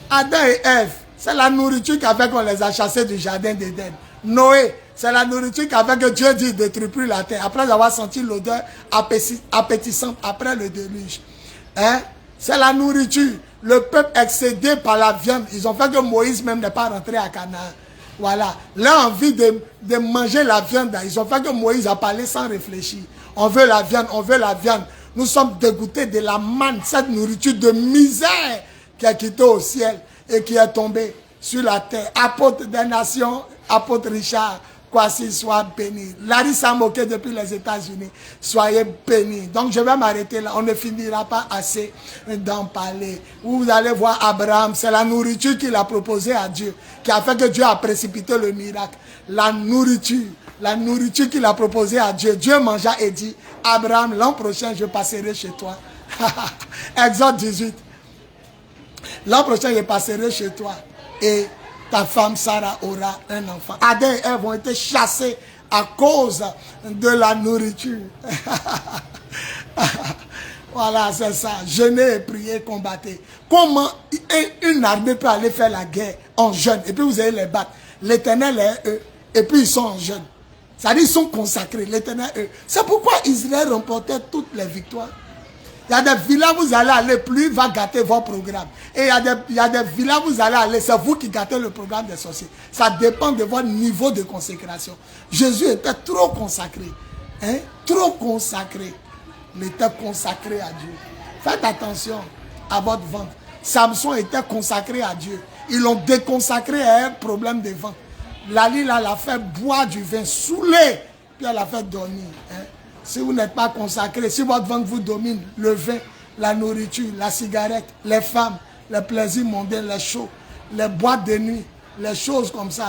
Adam et Ève, c'est la nourriture qui a fait qu'on les a chassés du jardin d'Éden. Noé, c'est la nourriture qui a fait que Dieu dit ne détruit plus la terre. Après avoir senti l'odeur appétissante après le déluge. Hein? C'est la nourriture. Le peuple excédé par la viande. Ils ont fait que Moïse même n'est pas rentré à Canaan. Voilà. Là, envie de manger la viande. Ils ont fait que Moïse a parlé sans réfléchir. On veut la viande, on veut la viande. Nous sommes dégoûtés de la manne, cette nourriture de misère qui a quitté au ciel et qui est tombée sur la terre. Apôtre des nations, apôtre Richard, Kwasi, soit béni. Larry s'est moqué depuis les États-Unis. Soyez bénis. Donc je vais m'arrêter là. On ne finira pas assez d'en parler. Vous allez voir Abraham, c'est la nourriture qu'il a proposée à Dieu, qui a fait que Dieu a précipité le miracle. La nourriture qu'il a proposée à Dieu. Dieu mangea et dit, Abraham, l'an prochain, je passerai chez toi. Exode 18. L'an prochain, je passerai chez toi. Et ta femme Sarah aura un enfant. Adam et Ève ont été chassés à cause de la nourriture. Voilà, c'est ça. Jeûner, prier, combattre. Comment une armée peut aller faire la guerre en jeûne et puis vous allez les battre? L'Éternel est eux et puis ils sont en jeûne. C'est-à-dire ils sont consacrés. L'Éternel est eux. C'est pourquoi Israël remportait toutes les victoires. Il y a des villas où vous allez aller, plus il va gâter vos programmes. Et il y a des villas où vous allez aller, c'est vous qui gâtez le programme des sorciers. Ça dépend de votre niveau de consécration. Jésus était trop consacré. Hein? Trop consacré. Il était consacré à Dieu. Faites attention à votre ventre. Samson était consacré à Dieu. Ils l'ont déconsacré à un problème de ventre. Lali l'a fait boire du vin saoulé, puis elle l'a fait dormir. Hein? Si vous n'êtes pas consacré, si votre ventre vous domine, le vin, la nourriture, la cigarette, les femmes, les plaisirs mondains, les shows, les boîtes de nuit, les choses comme ça,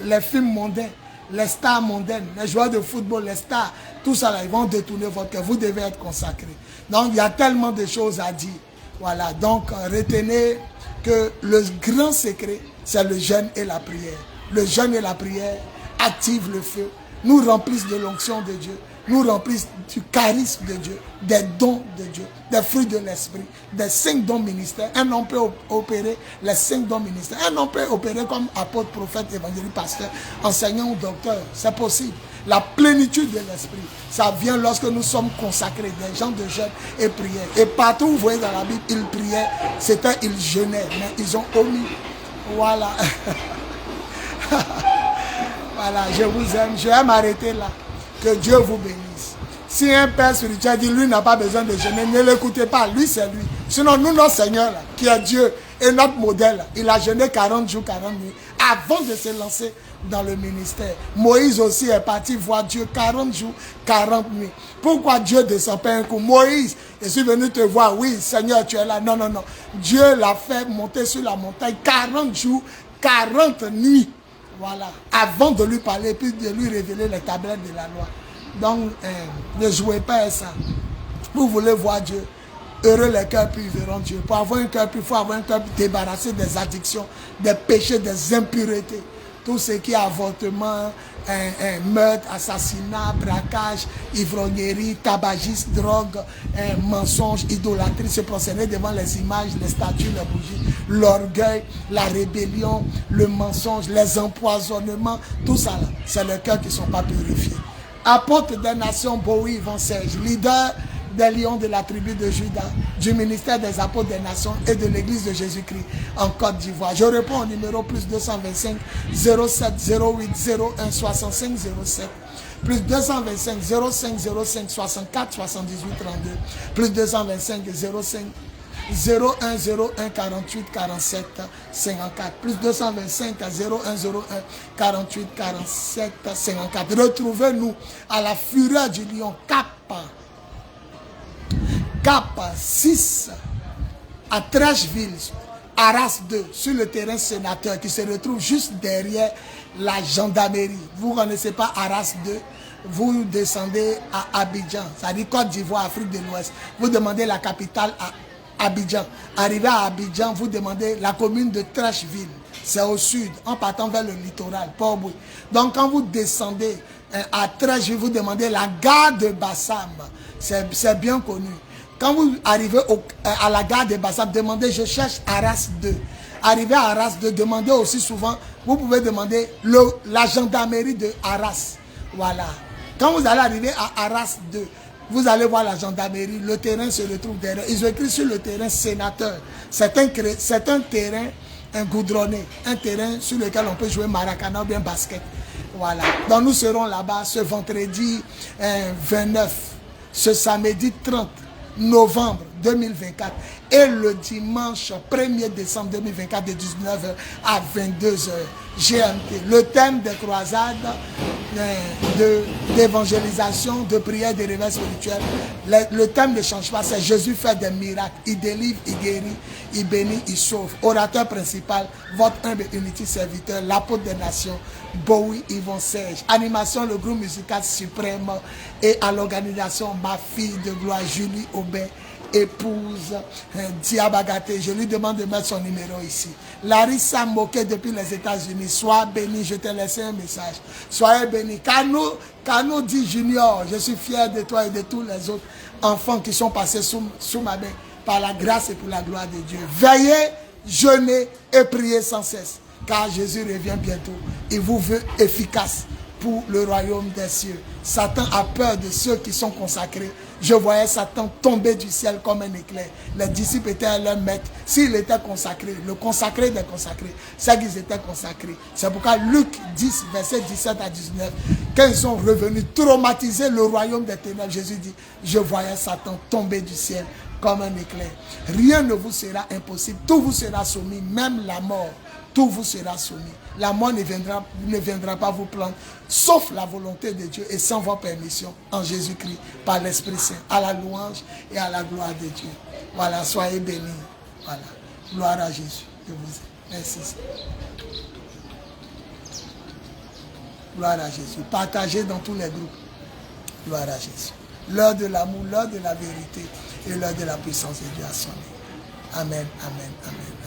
les films mondains, les stars mondaines, les joueurs de football, les stars, tout ça là, ils vont détourner votre cœur. Vous devez être consacré. Donc, il y a tellement de choses à dire. Voilà, donc retenez que le grand secret, c'est le jeûne et la prière. Le jeûne et la prière activent le feu, nous remplissent de l'onction de Dieu, nous remplissent du charisme de Dieu, des dons de Dieu, des fruits de l'esprit, des 5 dons ministères. Un homme peut opérer les 5 dons ministères. Un homme peut opérer comme apôtre, prophète, évangéliste, pasteur, enseignant ou docteur. C'est possible. La plénitude de l'esprit, ça vient lorsque nous sommes consacrés, des gens de jeûne et prière. Et partout où vous voyez dans la Bible, ils priaient, c'était ils jeûnaient, mais ils ont omis. Voilà. Voilà, je vous aime. Je vais m'arrêter là. Que Dieu vous bénisse. Si un père spirituel dit lui n'a pas besoin de jeûner, ne l'écoutez pas. Lui, c'est lui. Sinon, nous, notre Seigneur, là, qui est Dieu et notre modèle, là, il a jeûné 40 jours, 40 nuits avant de se lancer dans le ministère. Moïse aussi est parti voir Dieu 40 jours, 40 nuits. Pourquoi Dieu descend pas un coup? Moïse, je suis venu te voir. Oui, Seigneur, tu es là. Non, non, non. Dieu l'a fait monter sur la montagne 40 jours, 40 nuits. Voilà. Avant de lui parler, puis de lui révéler les tablettes de la loi. Donc, ne jouez pas à ça. Vous voulez voir Dieu. Heureux les cœurs puis ils verront Dieu. Pour avoir un cœur puis il faut avoir un cœur débarrassé des addictions, des péchés, des impuretés. Tout ce qui est avortement, meurtre, assassinat, braquage, ivrognerie, tabagisme, drogue, mensonge, idolâtrie, se procéder devant les images, les statues, les bougies, l'orgueil, la rébellion, le mensonge, les empoisonnements, tout ça là, c'est le cœur qui ne sont pas purifiés. Apôtre des nations, Bowie Yvon Serge, leader des lions de la tribu de Juda, du ministère des apôtres des nations et de l'église de Jésus-Christ en Côte d'Ivoire. Je réponds au numéro plus 225 07 08 01 65 07 plus 225 05 05 64 78 32 plus 225 05 0101 48 47 54 plus 225 0101 48 47 54. Retrouvez-nous à la fureur du lion Cap 6 à Trècheville, Arras 2, sur le terrain sénateur qui se retrouve juste derrière la gendarmerie. Vous ne connaissez pas Arras 2, vous descendez à Abidjan, c'est-à-dire Côte d'Ivoire, Afrique de l'Ouest. Vous demandez la capitale à Abidjan. Arrivé à Abidjan, vous demandez la commune de Trècheville. C'est au sud, en partant vers le littoral, Port-Bouy. Donc quand vous descendez à Trècheville, vous demandez la gare de Bassam. C'est bien connu. Quand vous arrivez à la gare de Bassam, demandez, je cherche Arras 2. Arrivé à Arras 2, demandez aussi souvent, vous pouvez demander la gendarmerie de Arras. Voilà. Quand vous allez arriver à Arras 2, vous allez voir la gendarmerie, le terrain se retrouve derrière. Ils ont écrit sur le terrain sénateur. C'est un terrain goudronné, un terrain sur lequel on peut jouer maracana ou bien basket. Voilà. Donc nous serons là-bas ce vendredi 29, ce samedi 30 novembre 2024 et le dimanche 1er décembre 2024 de 19h à 22h GMT. Le thème des croisades d'évangélisation, de prière, de réveil spirituel, le thème ne change pas, c'est Jésus fait des miracles, il délivre, il guérit, il bénit, il sauve. Orateur principal, votre humble unité serviteur, l'apôtre des nations, Bowie Yvon Serge. Animation, le groupe musical suprême et à l'organisation, ma fille de gloire, Julie Aubin, épouse Diabagaté. Je lui demande de mettre son numéro ici. Larissa Moquet depuis les États-Unis. Sois béni, je t'ai laissé un message. Soyez béni. Cano dit Junior, je suis fier de toi et de tous les autres enfants qui sont passés sous ma main par la grâce et pour la gloire de Dieu. Veillez, jeûnez et priez sans cesse, car Jésus revient bientôt. Il vous veut efficace pour le royaume des cieux. Satan a peur de ceux qui sont consacrés. Je voyais Satan tomber du ciel comme un éclair. Les disciples étaient leur maître. S'il était consacré, le consacré des consacrés, c'est qu'ils étaient consacrés. C'est pourquoi Luc 10, verset 17 à 19, quand ils sont revenus traumatiser le royaume des ténèbres, Jésus dit, je voyais Satan tomber du ciel comme un éclair. Rien ne vous sera impossible. Tout vous sera soumis, même la mort. Tout vous sera soumis. La mort ne viendra pas vous prendre, sauf la volonté de Dieu et sans votre permission, en Jésus-Christ, par l'Esprit Saint, à la louange et à la gloire de Dieu. Voilà, soyez bénis. Voilà, gloire à Jésus. Je vous aime. Merci. Gloire à Jésus. Partagez dans tous les groupes. Gloire à Jésus. L'heure de l'amour, l'heure de la vérité et l'heure de la puissance de Dieu a sonné. Amen, amen, amen.